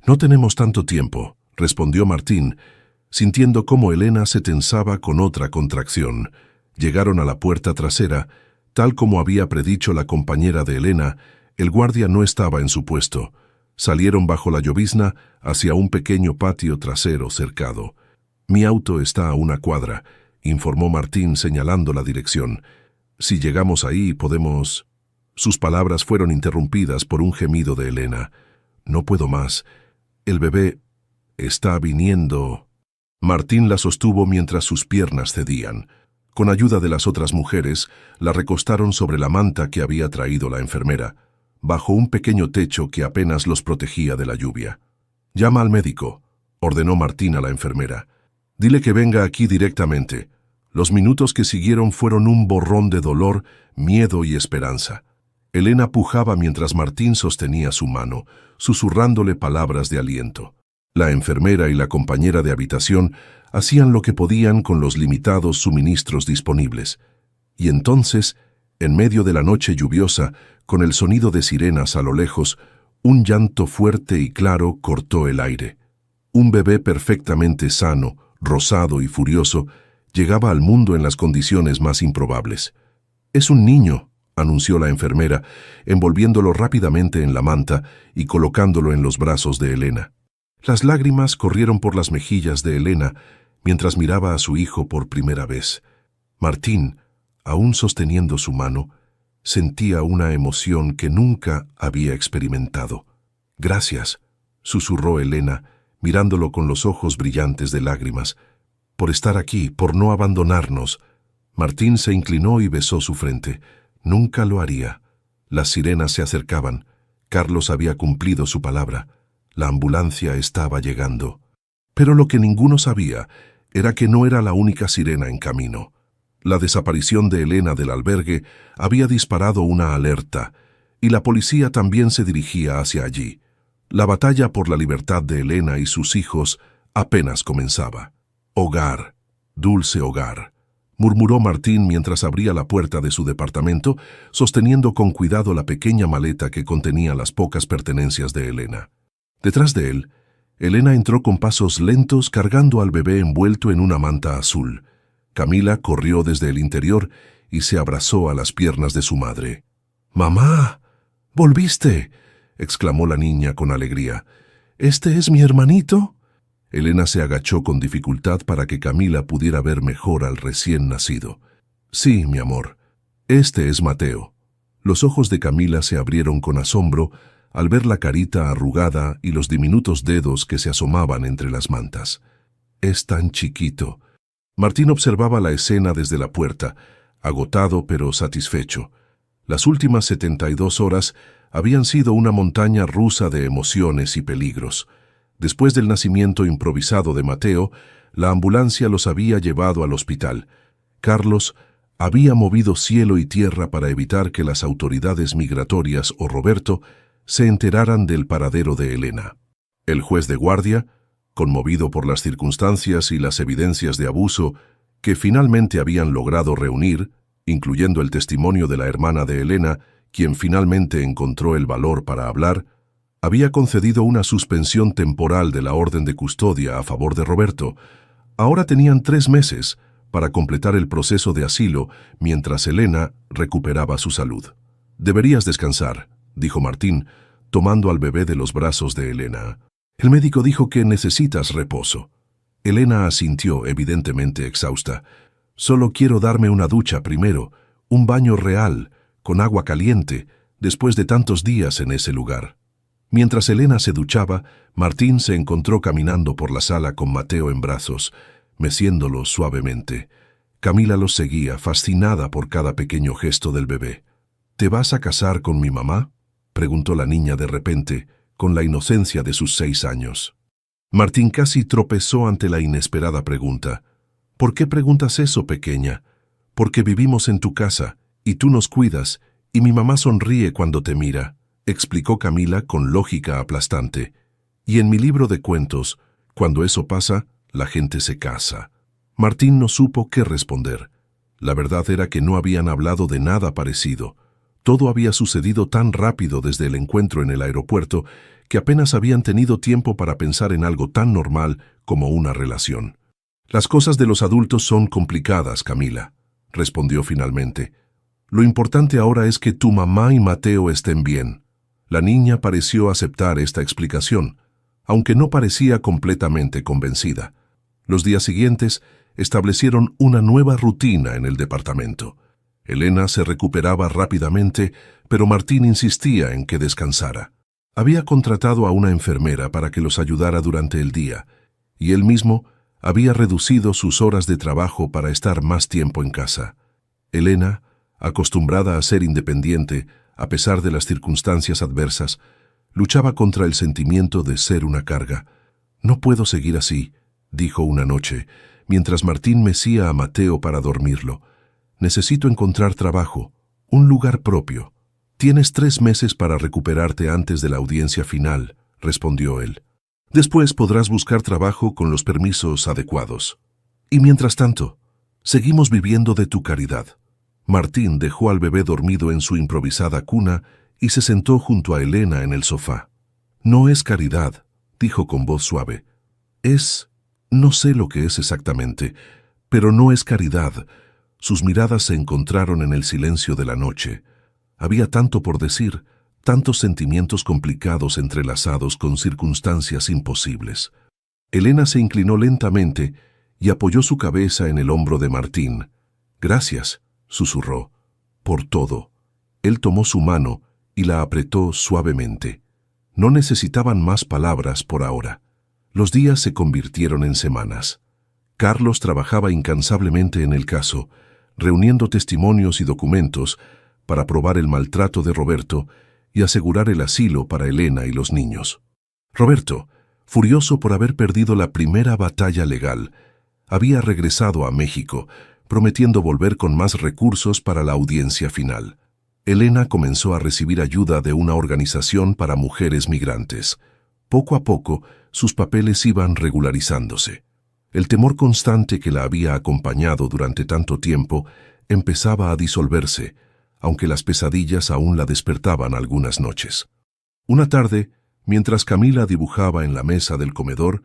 «No tenemos tanto tiempo», respondió Martín, sintiendo cómo Elena se tensaba con otra contracción. Llegaron a la puerta trasera. Tal como había predicho la compañera de Elena, el guardia no estaba en su puesto. Salieron bajo la llovizna hacia un pequeño patio trasero cercado. «Mi auto está a una cuadra», informó Martín señalando la dirección. «Si llegamos ahí, podemos...». Sus palabras fueron interrumpidas por un gemido de Elena. «No puedo más. El bebé está viniendo. Martín la sostuvo mientras sus piernas cedían. Con ayuda de las otras mujeres, la recostaron sobre la manta que había traído la enfermera, bajo un pequeño techo que apenas los protegía de la lluvia. «Llama al médico», ordenó Martín a la enfermera. «Dile que venga aquí directamente». Los minutos que siguieron fueron un borrón de dolor, miedo y esperanza. Elena pujaba mientras Martín sostenía su mano, susurrándole palabras de aliento. La enfermera y la compañera de habitación hacían lo que podían con los limitados suministros disponibles. Y entonces, en medio de la noche lluviosa, con el sonido de sirenas a lo lejos, un llanto fuerte y claro cortó el aire. Un bebé perfectamente sano, rosado y furioso, llegaba al mundo en las condiciones más improbables. «Es un niño», anunció la enfermera, envolviéndolo rápidamente en la manta y colocándolo en los brazos de Elena. Las lágrimas corrieron por las mejillas de Elena mientras miraba a su hijo por primera vez. Martín, aún sosteniendo su mano, sentía una emoción que nunca había experimentado. «Gracias», susurró Elena, mirándolo con los ojos brillantes de lágrimas, «por estar aquí, por no abandonarnos». Martín se inclinó y besó su frente. Nunca lo haría. Las sirenas se acercaban. Carlos había cumplido su palabra. La ambulancia estaba llegando. Pero lo que ninguno sabía era que no era la única sirena en camino. La desaparición de Elena del albergue había disparado una alerta, y la policía también se dirigía hacia allí. La batalla por la libertad de Elena y sus hijos apenas comenzaba. «Hogar, dulce hogar», murmuró Martín mientras abría la puerta de su departamento, sosteniendo con cuidado la pequeña maleta que contenía las pocas pertenencias de Elena. Detrás de él, Elena entró con pasos lentos cargando al bebé envuelto en una manta azul. Camila corrió desde el interior y se abrazó a las piernas de su madre. «¡Mamá! ¡Volviste!», exclamó la niña con alegría. «¿Este es mi hermanito?». Elena se agachó con dificultad para que Camila pudiera ver mejor al recién nacido. «Sí, mi amor, este es Mateo». Los ojos de Camila se abrieron con asombro al ver la carita arrugada y los diminutos dedos que se asomaban entre las mantas. «Es tan chiquito». Martín observaba la escena desde la puerta, agotado pero satisfecho. Las últimas 72 horas habían sido una montaña rusa de emociones y peligros. Después del nacimiento improvisado de Mateo, la ambulancia los había llevado al hospital. Carlos había movido cielo y tierra para evitar que las autoridades migratorias o Roberto se enteraran del paradero de Elena. El juez de guardia, conmovido por las circunstancias y las evidencias de abuso que finalmente habían logrado reunir, incluyendo el testimonio de la hermana de Elena, quien finalmente encontró el valor para hablar, había concedido una suspensión temporal de la orden de custodia a favor de Roberto. Ahora tenían 3 meses para completar el proceso de asilo mientras Elena recuperaba su salud. «Deberías descansar», dijo Martín, tomando al bebé de los brazos de Elena. «El médico dijo que necesitas reposo». Elena asintió, evidentemente exhausta. «Solo quiero darme una ducha primero, un baño real, con agua caliente, después de tantos días en ese lugar». Mientras Elena se duchaba, Martín se encontró caminando por la sala con Mateo en brazos, meciéndolo suavemente. Camila los seguía, fascinada por cada pequeño gesto del bebé. «¿Te vas a casar con mi mamá?», preguntó la niña de repente, con la inocencia de sus 6 años. Martín casi tropezó ante la inesperada pregunta. «¿Por qué preguntas eso, pequeña?». «Porque vivimos en tu casa, y tú nos cuidas, y mi mamá sonríe cuando te mira», explicó Camila con lógica aplastante. «Y en mi libro de cuentos, cuando eso pasa, la gente se casa». Martín no supo qué responder. La verdad era que no habían hablado de nada parecido. Todo había sucedido tan rápido desde el encuentro en el aeropuerto que apenas habían tenido tiempo para pensar en algo tan normal como una relación. «Las cosas de los adultos son complicadas, Camila», respondió finalmente. «Lo importante ahora es que tu mamá y Mateo estén bien». La niña pareció aceptar esta explicación, aunque no parecía completamente convencida. Los días siguientes establecieron una nueva rutina en el departamento. Elena se recuperaba rápidamente, pero Martín insistía en que descansara. Había contratado a una enfermera para que los ayudara durante el día, y él mismo había reducido sus horas de trabajo para estar más tiempo en casa. Elena, acostumbrada a ser independiente, a pesar de las circunstancias adversas, luchaba contra el sentimiento de ser una carga. «No puedo seguir así», dijo una noche, mientras Martín mecía a Mateo para dormirlo. «Necesito encontrar trabajo, un lugar propio». «Tienes 3 meses para recuperarte antes de la audiencia final», respondió él. «Después podrás buscar trabajo con los permisos adecuados. Y mientras tanto, seguimos viviendo de tu caridad». Martín dejó al bebé dormido en su improvisada cuna y se sentó junto a Elena en el sofá. «No es caridad», dijo con voz suave. No sé lo que es exactamente, pero no es caridad». Sus miradas se encontraron en el silencio de la noche. Había tanto por decir, tantos sentimientos complicados entrelazados con circunstancias imposibles. Elena se inclinó lentamente y apoyó su cabeza en el hombro de Martín. «Gracias», susurró, «por todo». Él tomó su mano y la apretó suavemente. No necesitaban más palabras por ahora. Los días se convirtieron en semanas. Carlos trabajaba incansablemente en el caso, reuniendo testimonios y documentos para probar el maltrato de Roberto y asegurar el asilo para Elena y los niños. Roberto, furioso por haber perdido la primera batalla legal, había regresado a México, prometiendo volver con más recursos para la audiencia final. Elena comenzó a recibir ayuda de una organización para mujeres migrantes. Poco a poco, sus papeles iban regularizándose. El temor constante que la había acompañado durante tanto tiempo empezaba a disolverse, aunque las pesadillas aún la despertaban algunas noches. Una tarde, mientras Camila dibujaba en la mesa del comedor,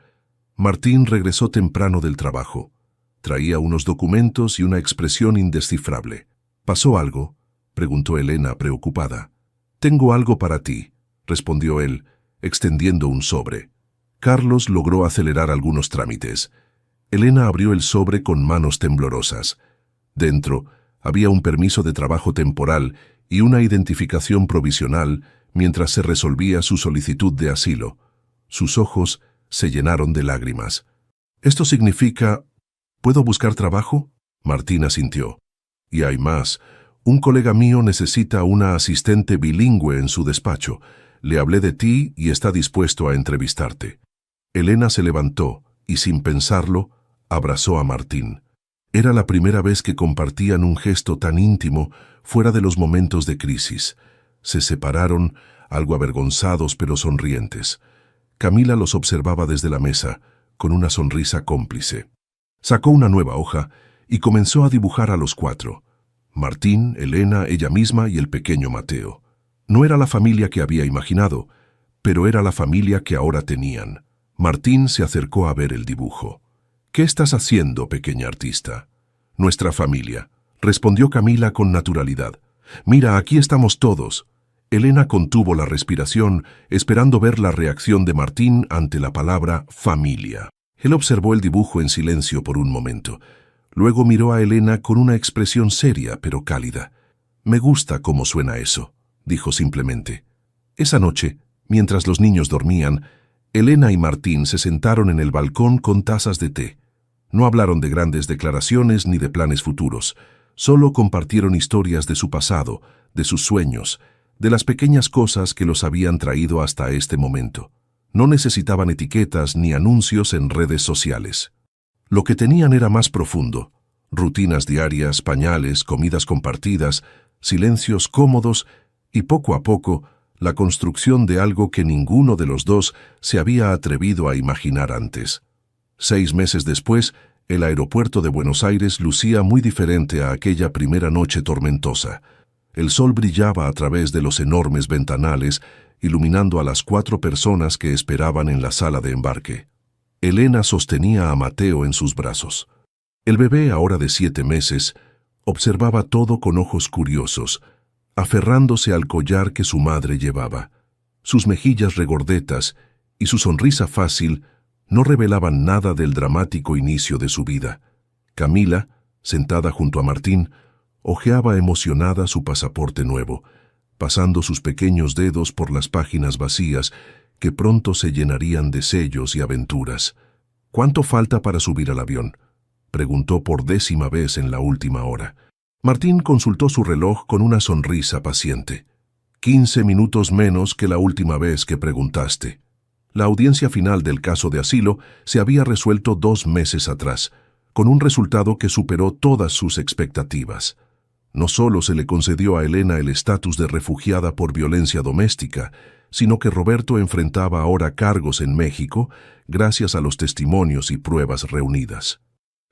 Martín regresó temprano del trabajo. Traía unos documentos y una expresión indescifrable. «¿Pasó algo?», preguntó Elena preocupada. «Tengo algo para ti», respondió él, extendiendo un sobre. Carlos logró acelerar algunos trámites. Elena abrió el sobre con manos temblorosas. Dentro había un permiso de trabajo temporal y una identificación provisional mientras se resolvía su solicitud de asilo. Sus ojos se llenaron de lágrimas. «¿Esto significa... ¿puedo buscar trabajo?», Martín asintió. «Y hay más. Un colega mío necesita una asistente bilingüe en su despacho. Le hablé de ti y está dispuesto a entrevistarte». Elena se levantó y, sin pensarlo, abrazó a Martín. Era la primera vez que compartían un gesto tan íntimo fuera de los momentos de crisis. Se separaron, algo avergonzados pero sonrientes. Camila los observaba desde la mesa, con una sonrisa cómplice. Sacó una nueva hoja y comenzó a dibujar a los 4. Martín, Elena, ella misma y el pequeño Mateo. No era la familia que había imaginado, pero era la familia que ahora tenían. Martín se acercó a ver el dibujo. «¿Qué estás haciendo, pequeña artista?» «Nuestra familia», respondió Camila con naturalidad. «Mira, aquí estamos todos». Elena contuvo la respiración, esperando ver la reacción de Martín ante la palabra familia. Él observó el dibujo en silencio por un momento. Luego miró a Elena con una expresión seria pero cálida. «Me gusta cómo suena eso», dijo simplemente. Esa noche, mientras los niños dormían, Elena y Martín se sentaron en el balcón con tazas de té. No hablaron de grandes declaraciones ni de planes futuros. Solo compartieron historias de su pasado, de sus sueños, de las pequeñas cosas que los habían traído hasta este momento. No necesitaban etiquetas ni anuncios en redes sociales. Lo que tenían era más profundo. Rutinas diarias, pañales, comidas compartidas, silencios cómodos y poco a poco la construcción de algo que ninguno de los dos se había atrevido a imaginar antes. 6 meses después, el aeropuerto de Buenos Aires lucía muy diferente a aquella primera noche tormentosa. El sol brillaba a través de los enormes ventanales, iluminando a las 4 personas que esperaban en la sala de embarque. Elena sostenía a Mateo en sus brazos. El bebé, ahora de 7 meses, observaba todo con ojos curiosos, aferrándose al collar que su madre llevaba. Sus mejillas regordetas y su sonrisa fácil no revelaban nada del dramático inicio de su vida. Camila, sentada junto a Martín, hojeaba emocionada su pasaporte nuevo. pasando sus pequeños dedos por las páginas vacías que pronto se llenarían de sellos y aventuras. «¿Cuánto falta para subir al avión?», preguntó por 10ª vez en la última hora. Martín consultó su reloj con una sonrisa paciente. 15 minutos menos que la última vez que preguntaste. La audiencia final del caso de asilo se había resuelto 2 meses atrás, con un resultado que superó todas sus expectativas. No solo se le concedió a Elena el estatus de refugiada por violencia doméstica, sino que Roberto enfrentaba ahora cargos en México gracias a los testimonios y pruebas reunidas.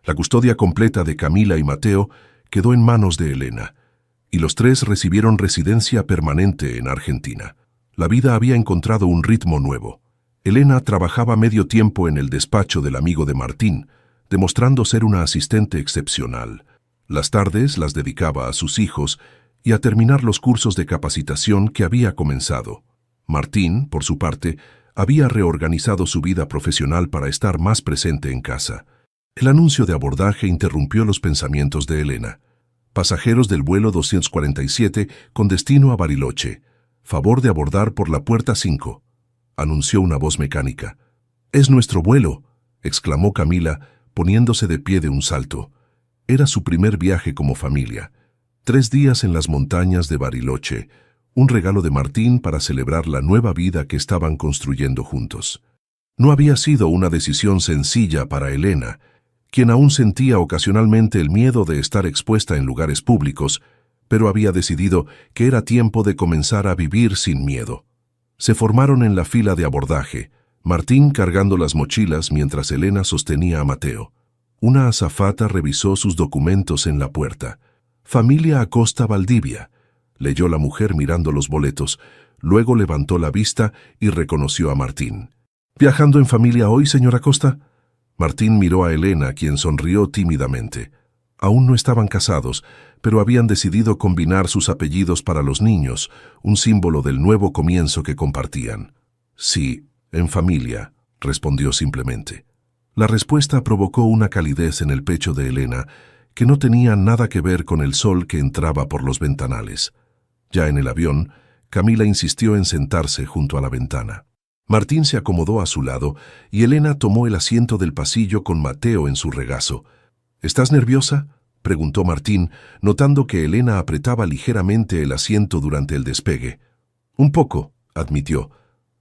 La custodia completa de Camila y Mateo quedó en manos de Elena, y los 3 recibieron residencia permanente en Argentina. La vida había encontrado un ritmo nuevo. Elena trabajaba medio tiempo en el despacho del amigo de Martín, demostrando ser una asistente excepcional. Las tardes las dedicaba a sus hijos y a terminar los cursos de capacitación que había comenzado. Martín, por su parte, había reorganizado su vida profesional para estar más presente en casa. El anuncio de abordaje interrumpió los pensamientos de Elena. Pasajeros del vuelo 247 con destino a Bariloche. Favor de abordar por la puerta 5, anunció una voz mecánica. «Es nuestro vuelo», exclamó Camila, poniéndose de pie de un salto. Era su primer viaje como familia. 3 días en las montañas de Bariloche, un regalo de Martín para celebrar la nueva vida que estaban construyendo juntos. No había sido una decisión sencilla para Elena, quien aún sentía ocasionalmente el miedo de estar expuesta en lugares públicos, pero había decidido que era tiempo de comenzar a vivir sin miedo. Se formaron en la fila de abordaje, Martín cargando las mochilas mientras Elena sostenía a Mateo. Una azafata revisó sus documentos en la puerta. «Familia Acosta Valdivia», leyó la mujer mirando los boletos, luego levantó la vista y reconoció a Martín. «¿Viajando en familia hoy, señora Acosta?». Martín miró a Elena, quien sonrió tímidamente. Aún no estaban casados, pero habían decidido combinar sus apellidos para los niños, un símbolo del nuevo comienzo que compartían. «Sí, en familia», respondió simplemente. La respuesta provocó una calidez en el pecho de Elena, que no tenía nada que ver con el sol que entraba por los ventanales. Ya en el avión, Camila insistió en sentarse junto a la ventana. Martín se acomodó a su lado y Elena tomó el asiento del pasillo con Mateo en su regazo. «¿Estás nerviosa?», preguntó Martín, notando que Elena apretaba ligeramente el asiento durante el despegue. «Un poco», admitió.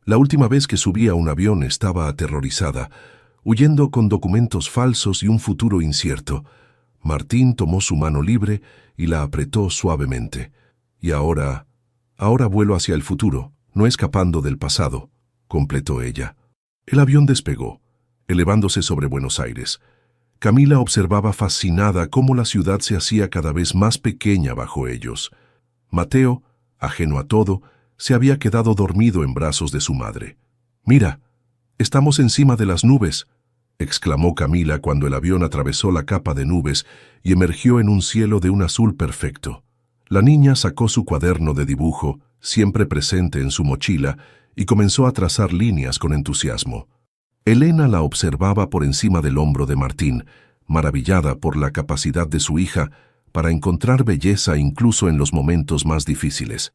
«La última vez que subí a un avión estaba aterrorizada, huyendo con documentos falsos y un futuro incierto». Martín tomó su mano libre y la apretó suavemente. «Y ahora vuelo hacia el futuro, no escapando del pasado», completó ella. El avión despegó, elevándose sobre Buenos Aires. Camila observaba fascinada cómo la ciudad se hacía cada vez más pequeña bajo ellos. Mateo, ajeno a todo, se había quedado dormido en brazos de su madre. «Mira, estamos encima de las nubes», exclamó Camila cuando el avión atravesó la capa de nubes y emergió en un cielo de un azul perfecto. La niña sacó su cuaderno de dibujo, siempre presente en su mochila, y comenzó a trazar líneas con entusiasmo. Elena la observaba por encima del hombro de Martín, maravillada por la capacidad de su hija para encontrar belleza incluso en los momentos más difíciles.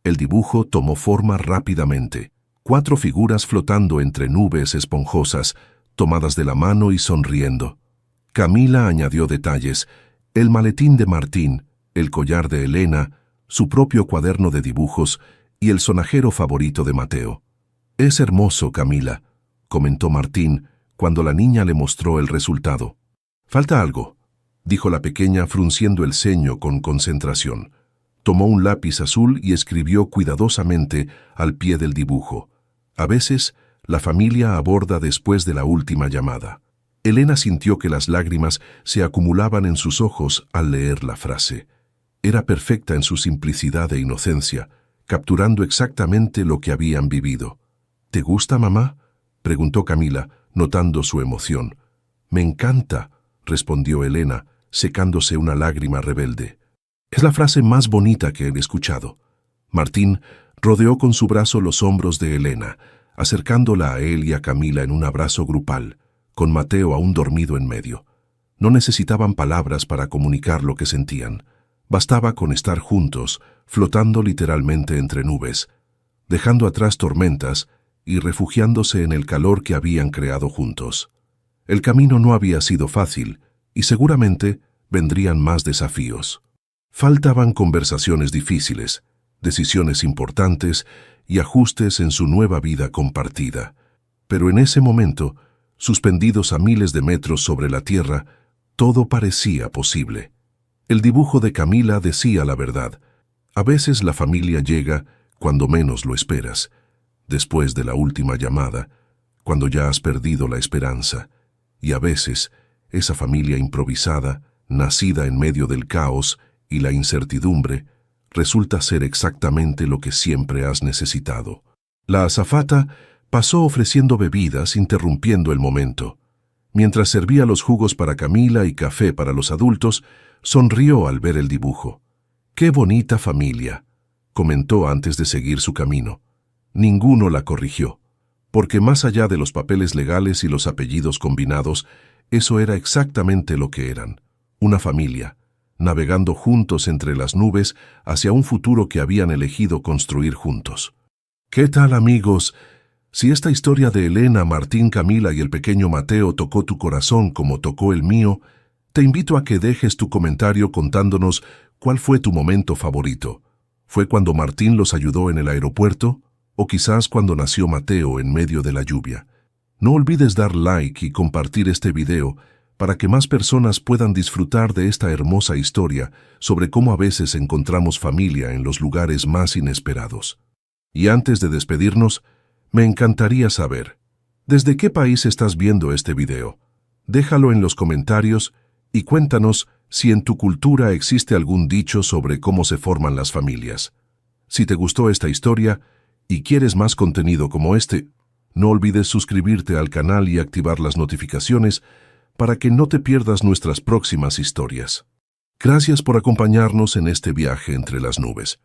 El dibujo tomó forma rápidamente. 4 figuras flotando entre nubes esponjosas, tomadas de la mano y sonriendo. Camila añadió detalles: el maletín de Martín, el collar de Elena, su propio cuaderno de dibujos y el sonajero favorito de Mateo. «Es hermoso, Camila», comentó Martín cuando la niña le mostró el resultado. «Falta algo», dijo la pequeña frunciendo el ceño con concentración. Tomó un lápiz azul y escribió cuidadosamente al pie del dibujo: «A veces, la familia aborda después de la última llamada». Elena sintió que las lágrimas se acumulaban en sus ojos al leer la frase. Era perfecta en su simplicidad e inocencia, capturando exactamente lo que habían vivido. «¿Te gusta, mamá?», preguntó Camila, notando su emoción. «Me encanta», respondió Elena, secándose una lágrima rebelde. «Es la frase más bonita que he escuchado». Martín rodeó con su brazo los hombros de Elena, acercándola a él y a Camila en un abrazo grupal, con Mateo aún dormido en medio. No necesitaban palabras para comunicar lo que sentían. Bastaba con estar juntos, flotando literalmente entre nubes, dejando atrás tormentas y refugiándose en el calor que habían creado juntos. El camino no había sido fácil y seguramente vendrían más desafíos. Faltaban conversaciones difíciles, decisiones importantes y ajustes en su nueva vida compartida. Pero en ese momento, suspendidos a miles de metros sobre la tierra, todo parecía posible. El dibujo de Camila decía la verdad. A veces la familia llega cuando menos lo esperas, después de la última llamada, cuando ya has perdido la esperanza. Y a veces, esa familia improvisada, nacida en medio del caos y la incertidumbre, resulta ser exactamente lo que siempre has necesitado. La azafata pasó ofreciendo bebidas, interrumpiendo el momento. Mientras servía los jugos para Camila y café para los adultos, sonrió al ver el dibujo. «¡Qué bonita familia!», comentó antes de seguir su camino. Ninguno la corrigió, porque más allá de los papeles legales y los apellidos combinados, eso era exactamente lo que eran, una familia, navegando juntos entre las nubes hacia un futuro que habían elegido construir juntos. ¿Qué tal, amigos? Si esta historia de Elena, Martín, Camila y el pequeño Mateo tocó tu corazón como tocó el mío, te invito a que dejes tu comentario contándonos cuál fue tu momento favorito. ¿Fue cuando Martín los ayudó en el aeropuerto? ¿O quizás cuando nació Mateo en medio de la lluvia? No olvides dar like y compartir este video para que más personas puedan disfrutar de esta hermosa historia sobre cómo a veces encontramos familia en los lugares más inesperados. Y antes de despedirnos, me encantaría saber, ¿desde qué país estás viendo este video? Déjalo en los comentarios y cuéntanos si en tu cultura existe algún dicho sobre cómo se forman las familias. Si te gustó esta historia y quieres más contenido como este, no olvides suscribirte al canal y activar las notificaciones para que no te pierdas nuestras próximas historias. Gracias por acompañarnos en este viaje entre las nubes.